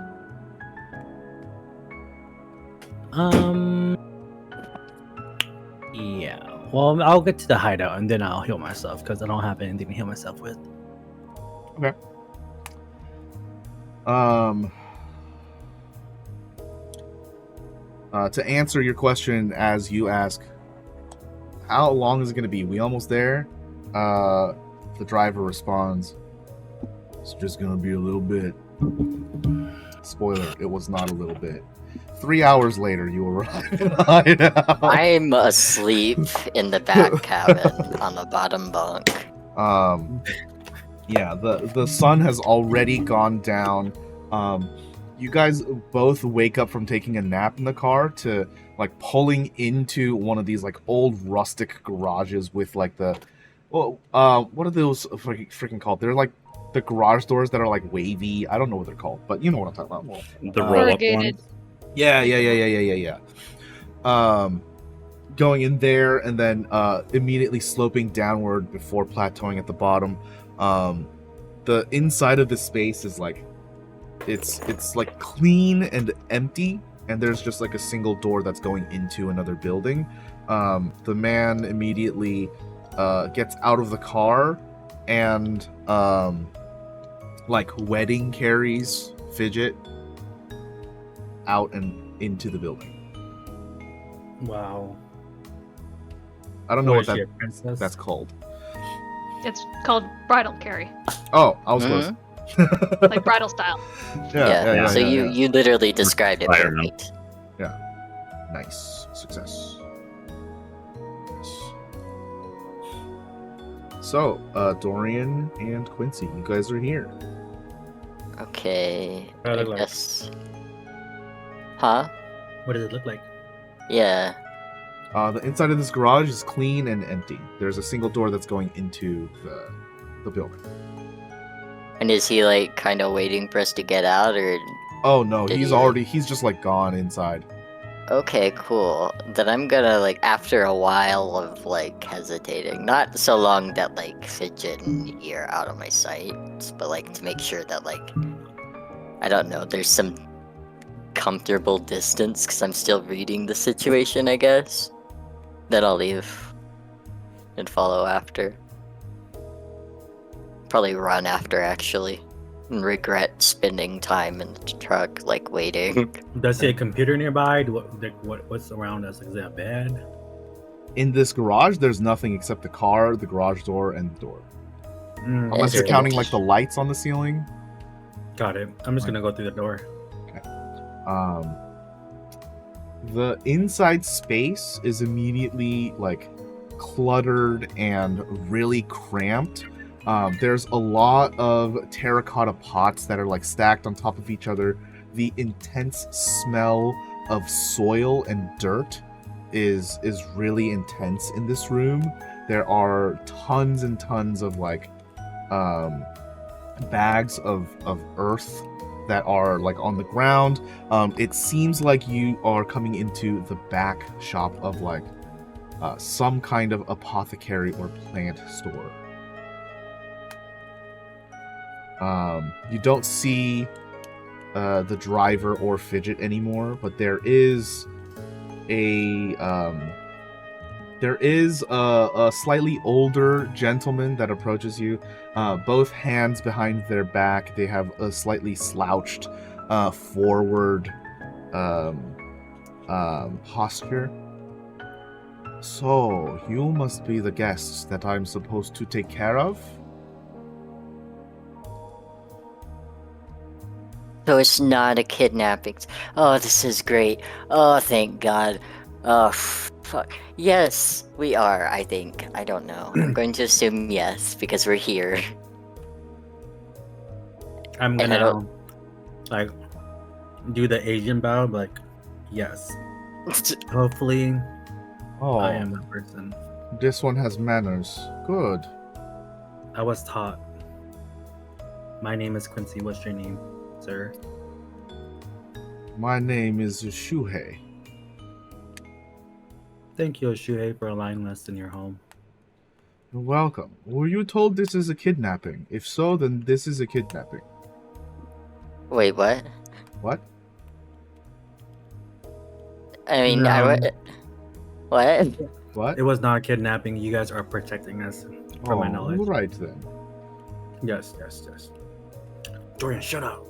Yeah. Well, I'll get to the hideout and then I'll heal myself because I don't have anything to heal myself with. Okay. To answer your question as you ask, how long is it going to be? We almost there? The driver responds, it's just going to be a little bit. Spoiler, it was not a little bit. 3 hours later, you arrive in the hideout. I'm asleep in the back cabin on the bottom bunk. Yeah, the sun has already gone down. You guys both wake up from taking a nap in the car to like pulling into one of these like old rustic garages with like the what are those freaking called? They're like the garage doors that are like wavy. I don't know what they're called, but you know what I'm talking about. The roll up Corrugated. one. Yeah. Going in there and then immediately sloping downward before plateauing at the bottom. The inside of the space is like it's like clean and empty, and there's just like a single door that's going into another building. The man immediately gets out of the car and like wedding carries Fidget out and into the building. Wow. I don't know what is she, a princess? that's called. It's called bridal carry, Oh, I was close. like bridal style. Yeah. So you literally described it Fire them. perfect. Nice success. Nice. So, Dorian and Quincy, you guys are here. Okay. What does it I look like? guess. Huh? What does it look like? Yeah. The inside of this garage is clean and empty. There's a single door that's going into the building. And is he like kind of waiting for us to get out, or? Oh no, Did he's just like gone inside. Okay, cool. Then I'm gonna like, after a while of like hesitating, not so long that like Fidget and E are out of my sight, but like to make sure that like, I don't know, there's some comfortable distance because I'm still reading the situation, I guess. Then I'll leave and follow after. Probably run after actually, and regret spending time in the truck like waiting. Does he have a computer nearby? What's around us? Is that a bed? In this garage, there's nothing except the car, the garage door, and the door. Unless Is you're it- counting like the lights on the ceiling. Got it. I'm just gonna go through the door. The inside space is immediately like cluttered and really cramped. There's a lot of terracotta pots that are like stacked on top of each other. The intense smell of soil and dirt is really intense in this room. There are tons and tons of like bags of earth that are like on the ground. It seems like you are coming into the back shop of like some kind of apothecary or plant store. You don't see the driver or Fidget anymore, but there is a slightly older gentleman that approaches you, both hands behind their back. They have a slightly slouched forward posture. So, you must be the guests that I'm supposed to take care of? So it's not a kidnapping. Oh, this is great. Oh, thank God. Oh, fuck. Yes, we are, I think. I don't know. I'm going to assume yes, because we're here. I'm And I gonna don't- like do the Asian bow, but like yes. Hopefully, Oh, I am that person. this one has manners. Good. I was taught. My name is Quincy. What's your name, sir? My name is Shuhei. Thank you, Shuhei, for allowing us in your home. You're welcome. Were you told this is a kidnapping? If so, then this is a kidnapping. Wait, what? What? I mean, No. what? What? It was not a kidnapping. You guys are protecting us, from my knowledge. Right then. Yes. Dorian, shut up.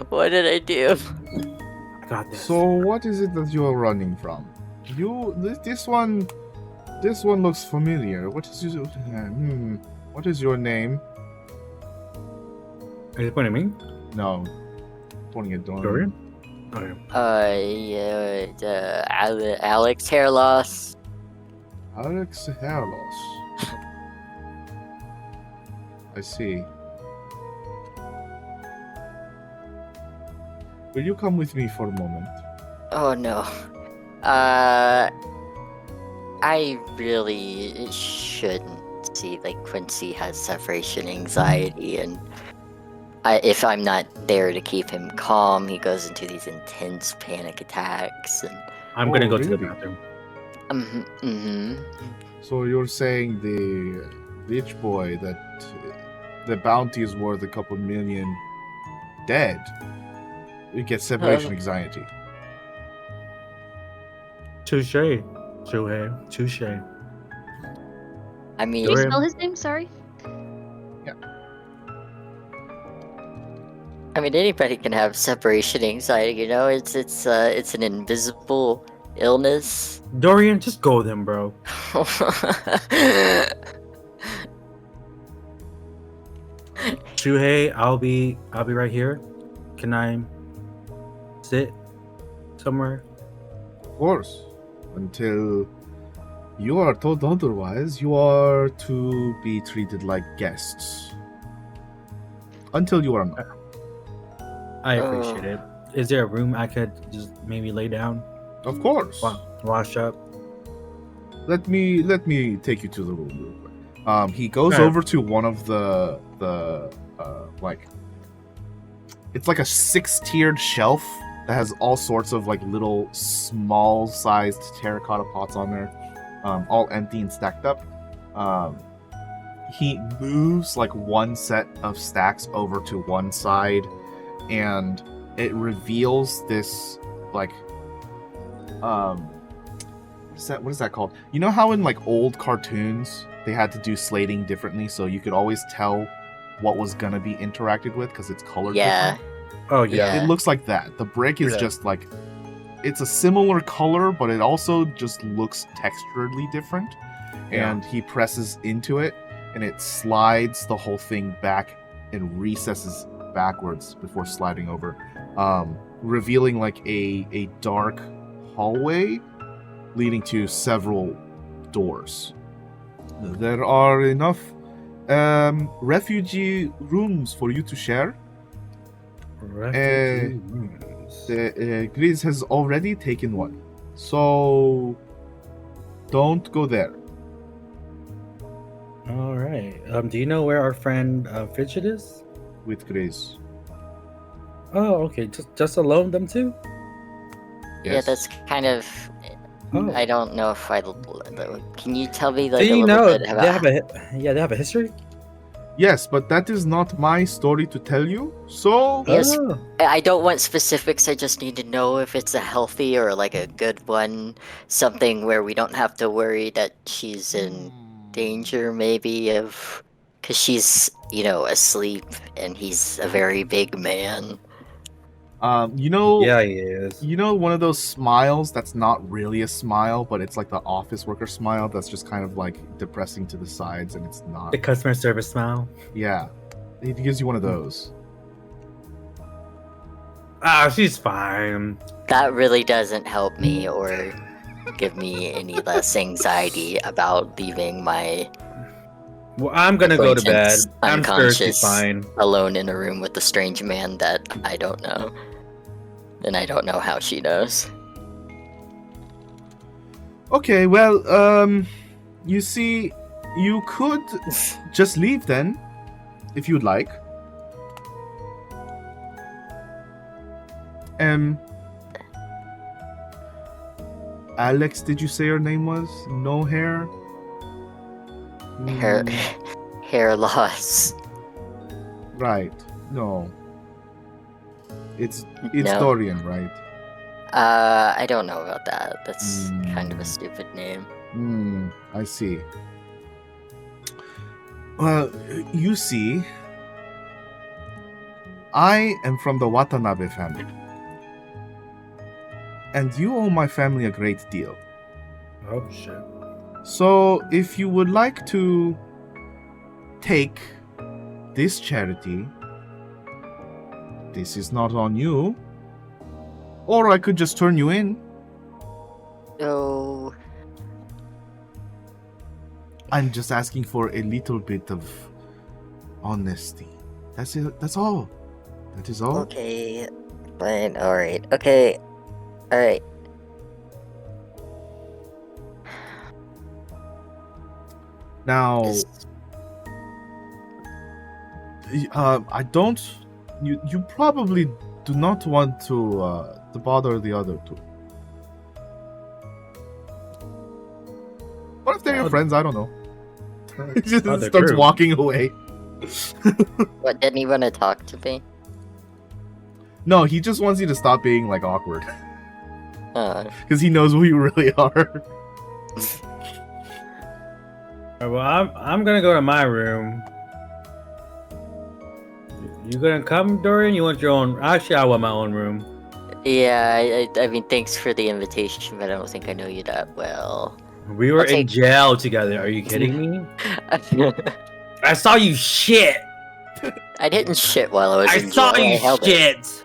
What did I do? I got this. So, what is it that you are running from? This one looks familiar. What is what is your name? Are you pointing at me? No, pointing at Dorian. Dorian? Okay. Alex hair loss. Alex hair loss. I see. Will you come with me for a moment? Oh no. I really shouldn't see like Quincy has separation anxiety, and if I'm not there to keep him calm, he goes into these intense panic attacks. And I'm gonna go to the really? bathroom. So you're saying the rich boy that the bounty is worth a couple million dead, you get separation anxiety. Touche. Shuhei. Touche. I mean, Can you Dorian. spell his name? Sorry. Anybody can have separation anxiety. You know, it's an invisible illness. Dorian, just go with him, bro. Shuhei, I'll be right here. Can I sit somewhere? Of course. Until you are told otherwise, you are to be treated like guests. Until you are not. I appreciate it. Is there a room I could just maybe lay down, Of course. wash up? Let me take you to the room real quick. He goes Alright. over to one of the like, it's like a 6-tiered shelf that has all sorts of like little small-sized terracotta pots on there, all empty and stacked up. He moves like one set of stacks over to one side, and it reveals this like what is that called? You know how in like old cartoons they had to do slating differently, so you could always tell what was gonna be interacted with because it's colored Yeah. different? Oh yeah. Yeah. It looks like that. The brick is Yeah. just like, it's a similar color, but it also just looks texturally different. Yeah. And he presses into it, and it slides the whole thing back and recesses backwards before sliding over, revealing like a dark hallway leading to several doors. There are enough refugee rooms for you to share. Refugee rooms. Grizz has already taken one, so don't go there. All right. Do you know where our friend Fidget is? With Grizz. Oh, okay. Just alone, them two. Yeah, Yes. that's kind of. Oh. I don't know if I. Can you tell me like Do a you little know bit they about? have they have a history? Yes, but that is not my story to tell you. So Yes. Oh. I don't want specifics. I just need to know if it's a healthy or like a good one. Something where we don't have to worry that she's in danger, maybe of, because she's asleep and he's a very big man. you know, Yeah, he is. you know, one of those smiles that's not really a smile, but it's like the office worker smile that's just kind of like depressing to the sides, and it's not. The customer service smile. Yeah, he gives you one of those. Ah, she's fine. That really doesn't help me or give me any less anxiety about leaving my Well, I'm gonna go to bed. acquaintance I'm sure she's unconscious fine. alone in a room with a strange man that I don't know. and I don't know how she knows. Okay, well, you see, you could just leave then, if you'd like. Alex, did you say her name was? No hair? Hair, hair loss. Right. No. It's No. Dorian, right? I don't know about that. That's kind of a stupid name. I see. Well, you see, I am from the Watanabe family. And you owe my family a great deal. Oh shit. So, if you would like to take this charity, this is not on you. Or I could just turn you in. Oh, I'm just asking for a little bit of honesty. That's it. That's all. That is all. okay. Fine. Alright. Okay. Alright. Now, Is- I don't. You probably do not want to bother the other two. What if they're your friends? I don't know. He just Other starts group. walking away. What, didn't he want to talk to me? No, he just wants you to stop being like awkward because he knows who you really are. Well, I'm gonna go to my room. You gonna come, Dorian? You want your own? Actually, I want my own room. Yeah, I mean, thanks for the invitation, but I don't think I know you that well. We were Okay. in jail together. Are you kidding me? I saw you shit. I didn't shit while I was I in saw jail. I you held it. shit.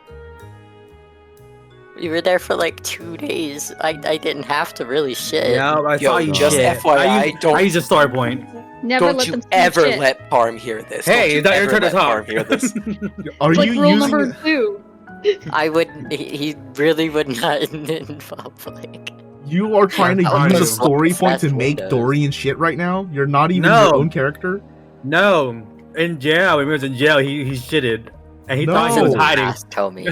We were there for like 2 days. I didn't have to really shit. No, I Yo, saw you just shit. FYI, I used a story point. Never Don't let you them see ever shit. let Parm hear this. Hey, Don't is you that your ever turn to let talk? Parm hear this. Are It's like you rule using? number 2. I would. He really would not in public. You are trying to Yeah, use a I'll story just point to fast make windows. Dorian shit right now. You're not even No. your own character. No, in jail. When he was in jail, he shitted, and he thought he No. was hiding. Ask, tell me.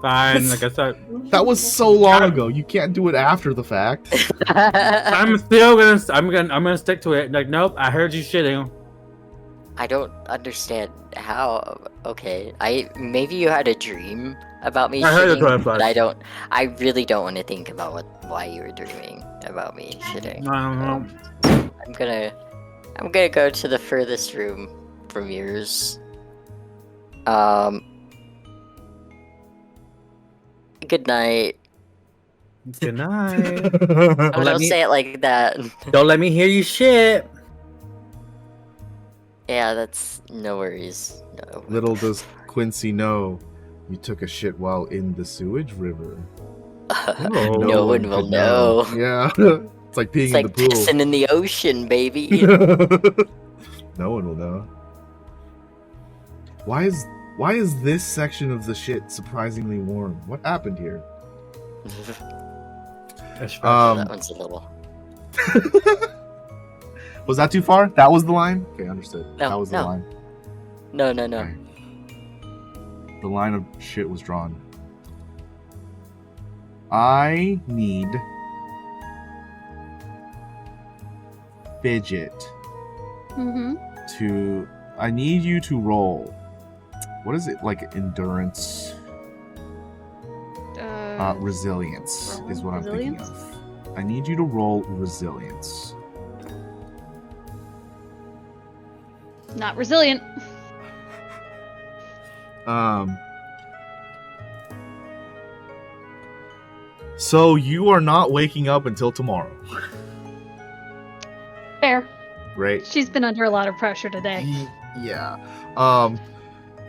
Fine, like I said, That was so long ago. You can't do it after the fact. I'm still gonna. I'm gonna stick to it. Like, nope, I heard you shitting. I don't understand how. Okay, maybe you had a dream about me I heard the shitting, toilet but flush. I don't. I really don't want to think about why you were dreaming about me shitting. I don't know. I'm gonna go to the furthest room from yours. Good night. Good night. Oh, let don't me- say it like that. Don't let me hear you shit. Yeah, that's no worries. No. Little does Quincy know, you took a shit while in the sewage river. No one will could know. Yeah, it's like peeing It's like in the pool. pissing in the ocean, baby. No one will know. Why is this section of the shit surprisingly warm? What happened here? That one's a little. Was that too far? That was the line? Okay, understood. No, that was the no. line. No. Okay. The line of shit was drawn. I need Fidget Mm-hmm. to. I need you to roll. What is it like? Endurance, resilience is what I'm thinking resilience? of. I need you to roll resilience. Not resilient. So you are not waking up until tomorrow. Fair. Right? She's been under a lot of pressure today. Yeah.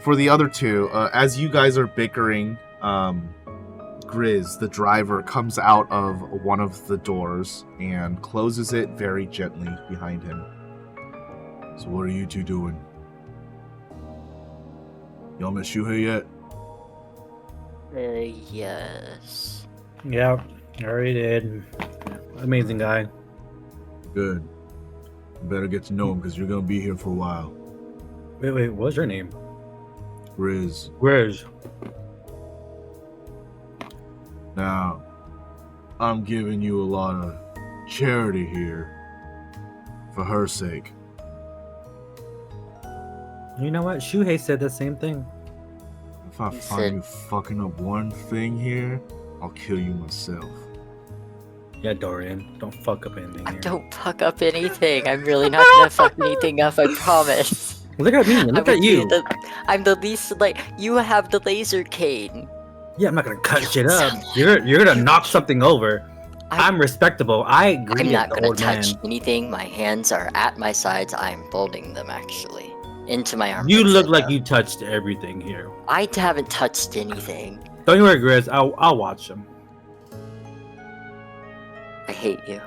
For the other two, as you guys are bickering, Grizz, the driver, comes out of one of the doors and closes it very gently behind him. So what are you two doing? Y'all met Shuhei yet? Yes. Yeah, I already did. Amazing guy. Good. You better get to know him because you're gonna be here for a while. Wait, what's your name? Riz. Where's? Now, I'm giving you a lot of charity here for her sake. You know what? Shuhei said the same thing. If I He find said- you fucking up one thing here, I'll kill you myself. Yeah, Dorian, don't fuck up anything here. Don't fuck up anything. I'm really not gonna fuck anything up, I promise. Look at me. I Look would at be you. I'm the least like you have the laser cane. Yeah, I'm not gonna cut shit up. You're gonna knock something over. I'm respectable. I agree. I'm not with the gonna old touch man. anything. My hands are at my sides. I'm folding them actually into my armpits. You look and, like you touched everything here. I haven't touched anything. Don't you worry, Grizz. I'll watch him. I hate you.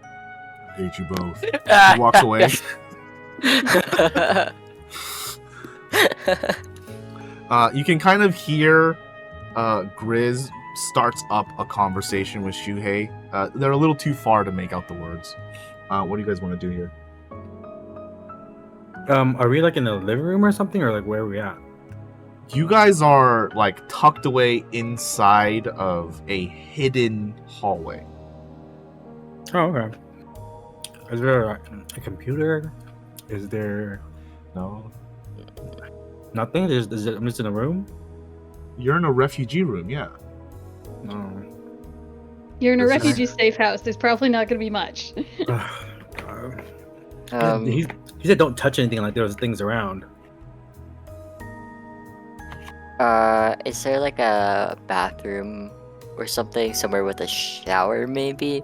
I hate you both. He walks away. You can kind of hear Grizz starts up a conversation with Shuhei. They're a little too far to make out the words. What do you guys want to do here? Are we like in the living room or something, or like where are we at? You guys are like tucked away inside of a hidden hallway. Oh, okay. Is there a computer? Is there No, nothing? I'm just in a room. you're in a refugee room. Yeah. No. You're in a This is- refugee safe house. There's probably not going to be much. He said don't touch anything like there's things around. Is there like a bathroom or something somewhere with a shower maybe?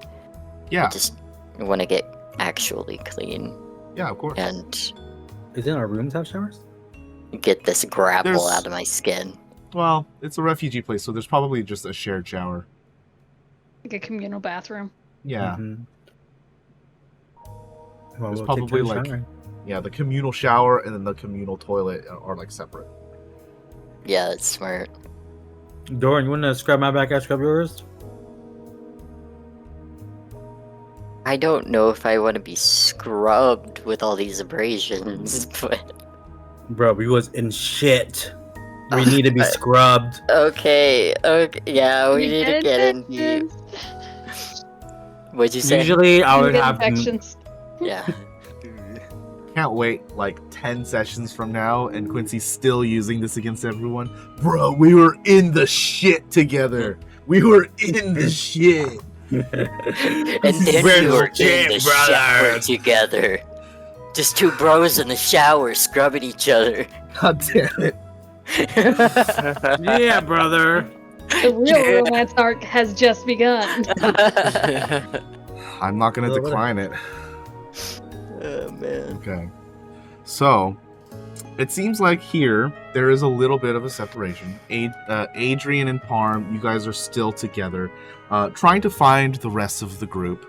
Yeah. I just want to get actually clean Yeah. Of course. and Isn't our rooms have showers? get this grapple There's- out of my skin. Well, it's a refugee place, so there's probably just a shared shower. Like a communal bathroom. Yeah. Mhm. Well, There's we'll take probably, turns like- showering. Yeah. The communal shower and then the communal toilet are like separate. Yeah, that's smart. Doran, you want to scrub my back? I scrub yours. I don't know if I want to be scrubbed with all these abrasions, but Bro, we was in shit. We need to be scrubbed. okay, yeah, we You need to get in deep. infections. What'd you say? Usually, I You would get have. infections. Yeah. Can't wait like 10 sessions from now and Quincy's still using this against everyone. Bro, we were in the shit together. We were in the shit. And then We're we were in shit, the brother. shower together. Just two bros in the shower scrubbing each other. God damn it. Yeah, brother. The real romance arc has just begun. I'm not going to Well, decline it. Oh man. Okay. So, it seems like here there is a little bit of a separation. Adrian and Parm, you guys are still together, trying to find the rest of the group.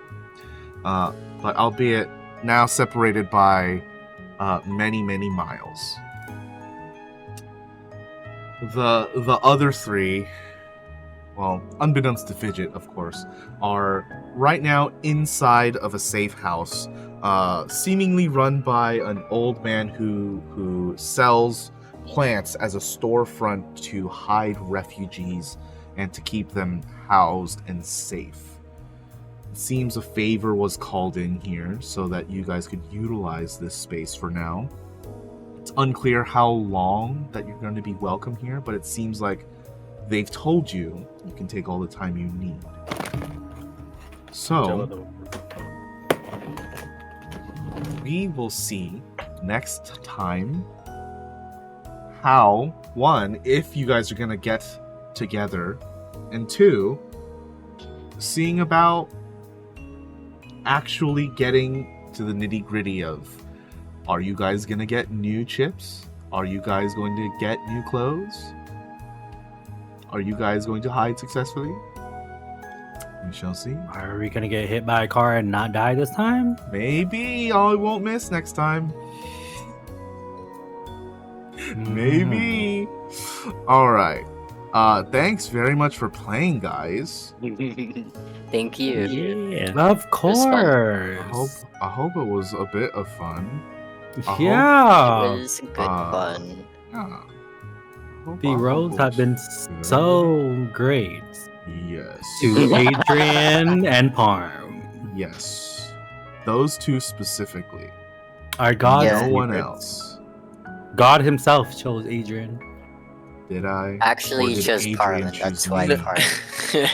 But albeit now separated by many, many miles. The other three, well, unbeknownst to Fidget, of course, are right now inside of a safe house, seemingly run by an old man who sells plants as a storefront to hide refugees and to keep them housed and safe. It seems a favor was called in here so that you guys could utilize this space for now. It's unclear how long that you're going to be welcome here, but it seems like they've told you you can take all the time you need. So, we will see next time how, one, if you guys are going to get together, and two, seeing about actually getting to the nitty-gritty of, are you guys going to get new chips? Are you guys going to get new clothes? Are you guys going to hide successfully? We shall see. Are we gonna get hit by a car and not die this time? Maybe I won't miss next time. Maybe. All right. Thanks very much for playing, guys. Thank you. Yeah. Of was fun. course. I hope it was a bit of fun. I Yeah. It was good fun. Yeah. The roles have been so great Yes. to Adrian and Parm. Yes. Those two specifically. Our God, Yeah. No one else. God himself chose Adrian. Did I? Actually, Or he did chose Adrian Parm, and choose that's why me? Parm.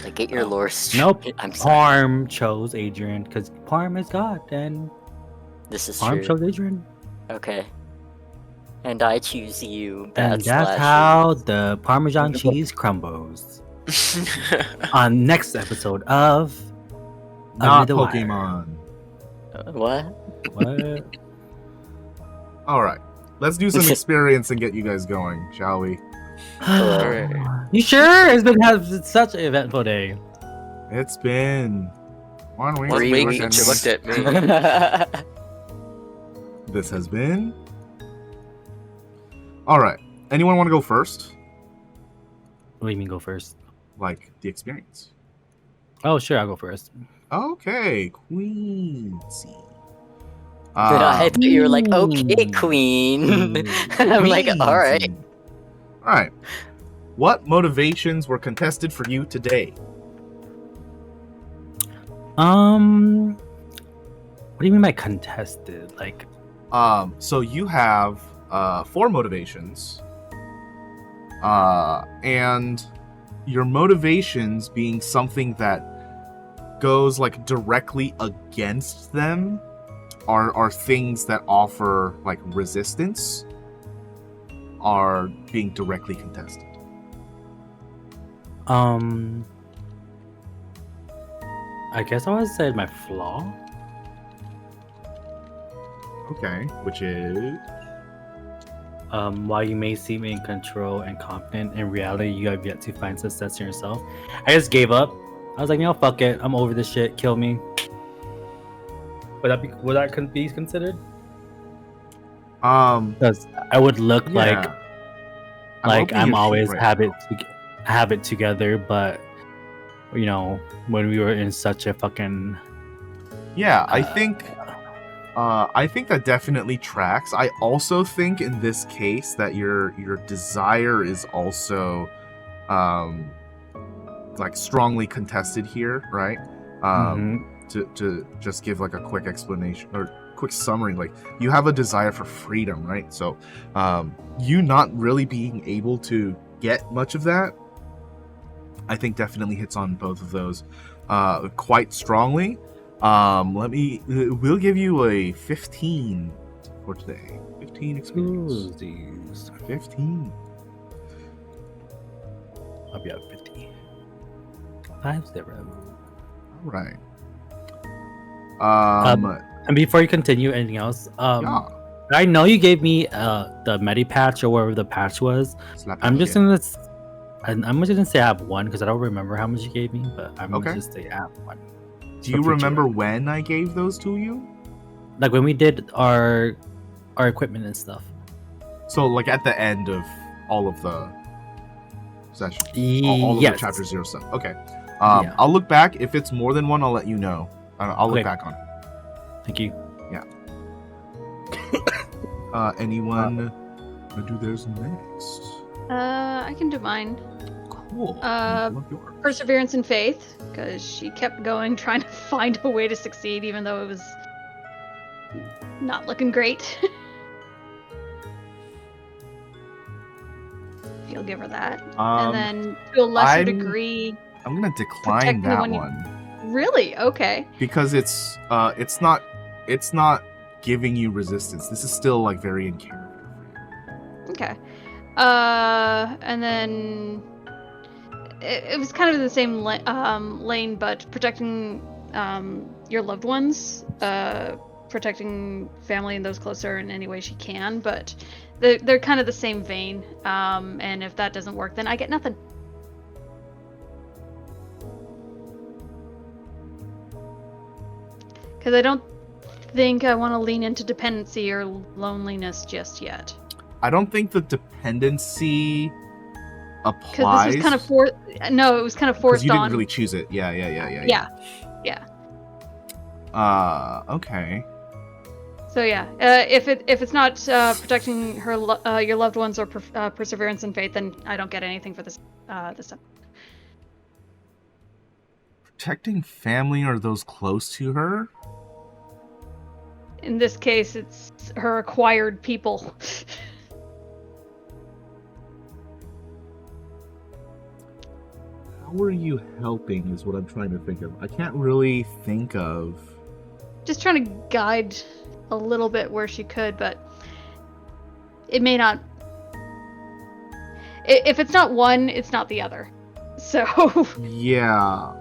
Like, get your lore straight. Nope. I'm sorry. Parm chose Adrian because Parm is God, and This is Parm true. chose Adrian. Okay. And I choose you. And Bad that's slashes. how the Parmesan cheese crumbles. On next episode of Not Under the Wire. Pokemon. What? What? All right. Let's do some experience and get you guys going, shall we? You sure? It's been such an eventful day. It's been 1 week. 1 week and since you looked at me. This has been. All right. Anyone want to go first? What do you mean go first? Like the experience. Oh, sure, I'll go first. Okay, Queensy. But I thought you were like, okay, Mm. queen. I'm like, all right. Queensy. All right. What motivations were contested for you today? What do you mean by contested? Like, So you have 4 motivations, and your motivations being something that goes like directly against them are things that offer like resistance are being directly contested. I guess I would say my flaw. Okay, which is While you may seem in control and confident, in reality, you have yet to find success in yourself. I just gave up. I was like, fuck it. I'm over this shit. Kill me. Would that be considered? Because I would look yeah. like opening I'm your sheet always right have it together, but when we were in such a fucking Yeah, I think that definitely tracks. I also think in this case that your desire is also like strongly contested here, right? To just give like a quick explanation or quick summary, like you have a desire for freedom, right? So you not really being able to get much of that, I think definitely hits on both of those quite strongly. We'll give you a 15 for today. 15 experience. 15. I'll be at 50. 5-0. All right. And before you continue, anything else? Yeah. I know you gave me the medi patch or whatever the patch was. I'm just gonna say I have one because I don't remember how much you gave me, but I'm gonna just say I have one. Do you remember when I gave those to you? Like when we did our equipment and stuff. So like at the end of all of the sessions, all of Yes. the chapter 0 stuff. Okay. Yeah. I'll look back. If it's more than one, I'll let you know. I'll look Okay. back on it. Thank you. Anyone wanna do theirs next? I can do mine. Cool. Uh, Love yours. Perseverance and faith, because she kept going, trying to find a way to succeed, even though it was not looking great. You'll give her that. And then, to a lesser degree, I'm gonna decline protect me that when you- one really okay. because it's not giving you resistance. This is still like very in character. Okay. And then it was kind of the same lane, but protecting your loved ones, protecting family and those closer in any way she can. But they're kind of the same vein. And if that doesn't work, then I get nothing. Because I don't think I want to lean into dependency or loneliness just yet. I don't think the dependency Because applies. this was kind of forced. No, it was kind of 'Cause forced you didn't on. really choose it. Yeah. Okay. So yeah, if it's not protecting your loved ones or perseverance and faith, then I don't get anything for this this time. Protecting family or those close to her? In this case, it's her acquired people. How are you helping is what I'm trying to think of. I can't really think of... Just trying to guide a little bit where she could, but it may not. If it's not one, it's not the other. So Yeah.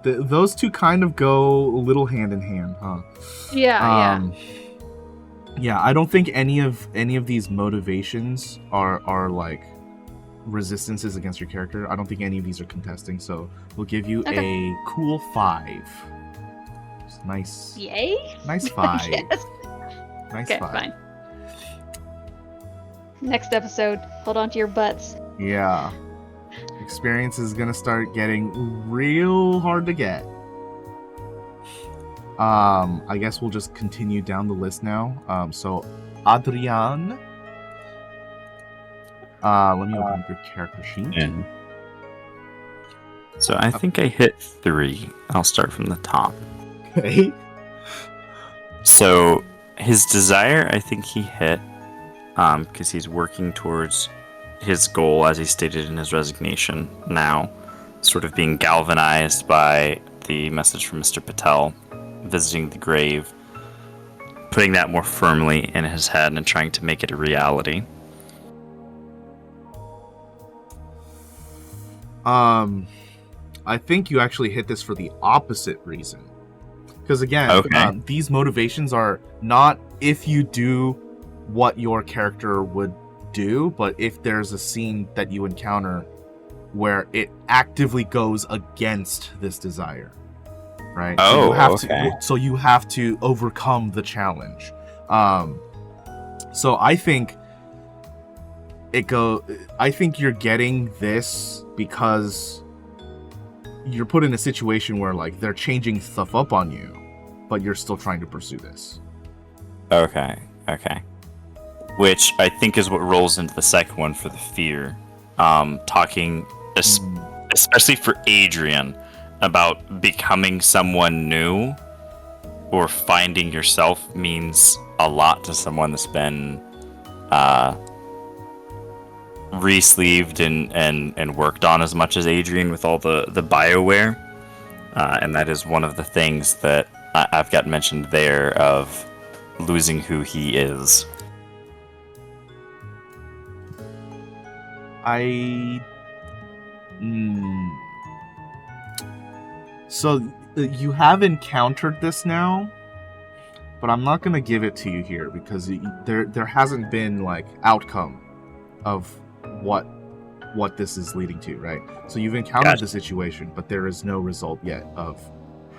Those two kind of go a little hand in hand, huh? yeah. Yeah, I don't think any of these motivations are like resistances against your character. I don't think any of these are contesting, so we'll give you a cool 5. It's nice. Yay. Nice 5. Yes. Nice Okay, 5. fine. Next episode, hold on to your butts. Yeah. Experience is gonna start getting real hard to get. I guess we'll just continue down the list now. So Adrian. Let me open up your character sheet. Yeah. So I think I hit 3. I'll start from the top. Okay. So his desire, I think he hit, because he's working towards his goal as he stated in his resignation now, sort of being galvanized by the message from Mr. Patel, visiting the grave, putting that more firmly in his head and trying to make it a reality. I think you actually hit this for the opposite reason. Because again, Okay. These motivations are not if you do what your character would do, but if there's a scene that you encounter where it actively goes against this desire, right? Oh, so you have okay. so you have to overcome the challenge. So I think I think you're getting this because you're put in a situation where like they're changing stuff up on you, but you're still trying to pursue this. Okay. Which I think is what rolls into the second one for the fear. Talking, especially for Adrian, about becoming someone new or finding yourself means a lot to someone that's been re-sleeved and worked on as much as Adrian with all the BioWare. And that is one of the things that I've got mentioned there of losing who he is. So you have encountered this now, but I'm not gonna give it to you here because there hasn't been like outcome of what this is leading to, right? So you've encountered Gotcha. the situation, but there is no result yet of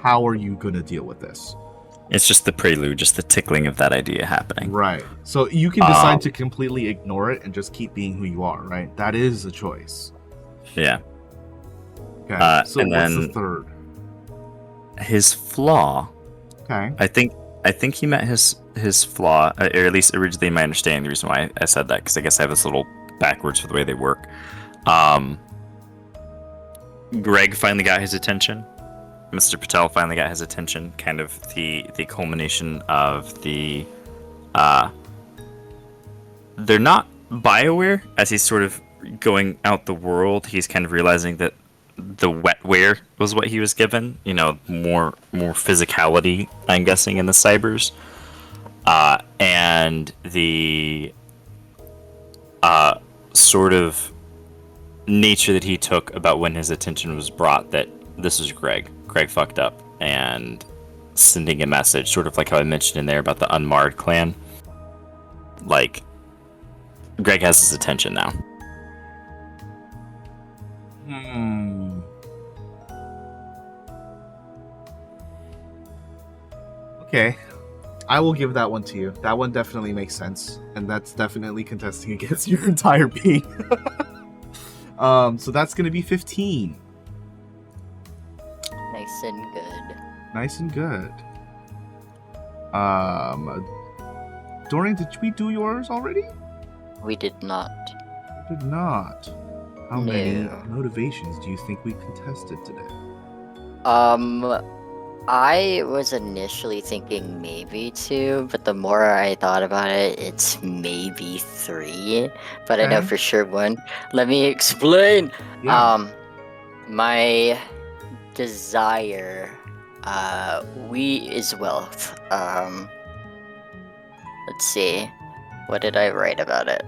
how are you gonna deal with this. It's just the prelude, just the tickling of that idea happening. Right. So you can decide to completely ignore it and just keep being who you are, right? That is a choice. Yeah. Okay. So and what's then the third? his flaw. Okay. I think he met his flaw, or at least originally my understanding. The reason why I said that, because I guess I have this little backwards for the way they work. Greg finally got his attention. Mr. Patel finally got his attention. Kind of the culmination of the. They're not BioWare as he's sort of going out the world. He's kind of realizing that the wetware was what he was given. You know, more physicality, I'm guessing, in the cybers. And the sort of nature that he took about when his attention was brought that this is Greg fucked up, and sending a message, sort of like how I mentioned in there about the Unmarred clan. Like, Greg has his attention now. Okay. I will give that one to you. That one definitely makes sense, and that's definitely contesting against your entire being. So that's gonna be 15. Nice and good. Nice and good. Dorian, did we do yours already? We did not. Did not. How many No. motivations do you think we contested today? I was initially thinking maybe 2, but the more I thought about it, it's maybe 3. But I know Okay. for sure 1. Let me explain. Yeah. My desire, is wealth. Let's see. What did I write about it?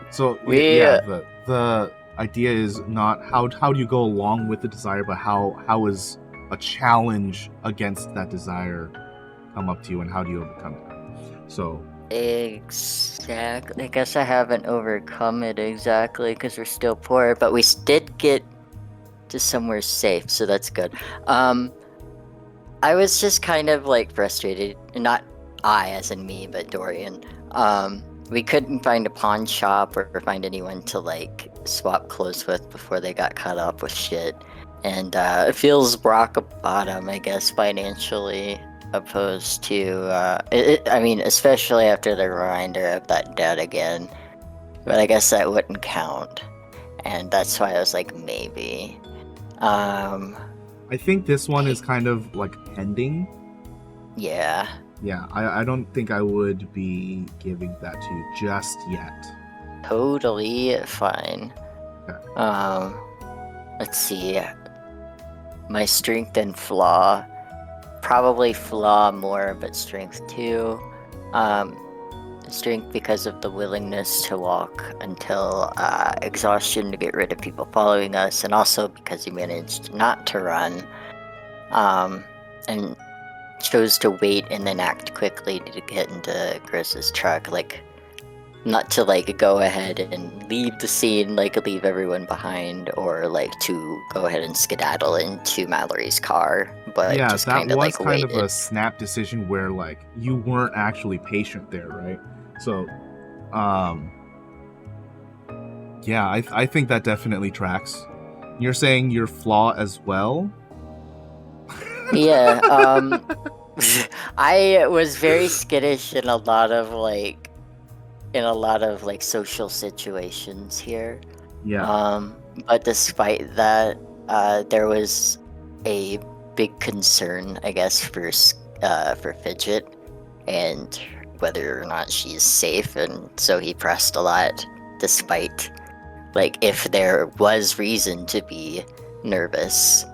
So We- yeah, the idea is not how do you go along with the desire, but how is a challenge against that desire come up to you, and how do you overcome it? So Exactly. I guess I haven't overcome it exactly because we're still poor, but we did get to somewhere safe, so that's good. I was just kind of like frustrated, not I as in me, but Dorian. We couldn't find a pawn shop or find anyone to like swap clothes with before they got caught up with shit. And it feels rock bottom, I guess, financially, opposed to, I mean, especially after the reminder of that debt again. But I guess that wouldn't count. And that's why I was like, maybe. I think this one is kind of like pending. Yeah. Yeah, I don't think I would be giving that to you just yet. Totally fine. Okay. Let's see. My strength and flaw. Probably flaw more, but strength too. Strength because of the willingness to walk until exhaustion to get rid of people following us, and also because he managed not to run. And chose to wait and then act quickly to get into Chris's truck, like not to like go ahead and leave the scene, like leave everyone behind, or like to go ahead and skedaddle into Mallory's car, but Yeah, just that kind of was like kind waited. of a snap decision where like you weren't actually patient there, right? So, yeah, I think that definitely tracks. You're saying your flaw as well? Yeah, I was very skittish in a lot of like social situations here. Yeah. But despite that, there was a big concern, I guess, for Fidget and whether or not she's safe, and so he pressed a lot, despite like if there was reason to be nervous.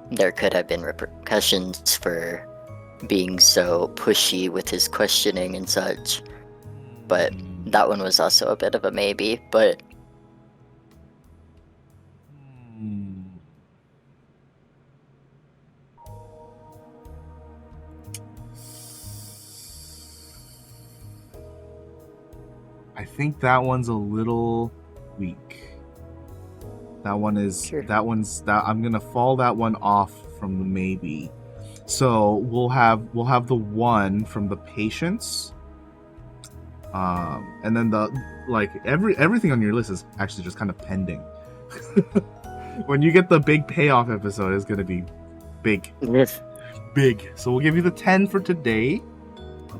There could have been repercussions for being so pushy with his questioning and such. But that one was also a bit of a maybe, but I think that one's a little weak. That one is Sure. I'm gonna fall that one off from the maybe. So we'll have the one from the patience. And then the like everything on your list is actually just kind of pending. When you get the big payoff episode, it's gonna be big. Big. So we'll give you the 10 for today.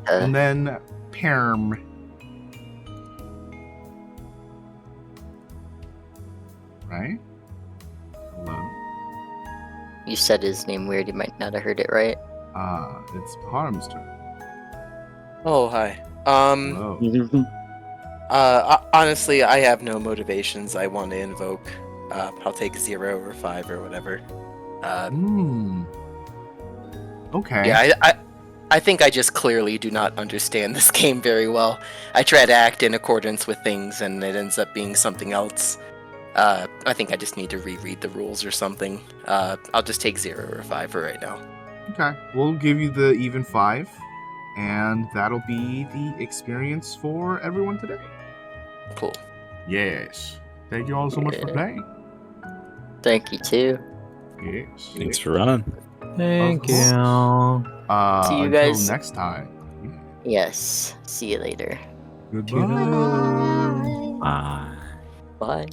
And then Parm. Right? Hello. you said his name weird, you might not have heard it right. It's Parm's turn. Oh, hi. Hello. Honestly, I have no motivations I want to invoke. I'll take 0 or 5 or whatever. Okay. Yeah, I think I just clearly do not understand this game very well. I try to act in accordance with things, and it ends up being something else. I think I just need to reread the rules or something. I'll just take 0 or 5 for right now. Okay. We'll give you the even 5, and that'll be the experience for everyone today. Cool. Yes. Thank you all so much for Yeah. playing. Thank you too. Yes. Thanks for running. Thank Of course. you. See you until guys. next time. Yes. See you later. Goodbye. Bye. Bye.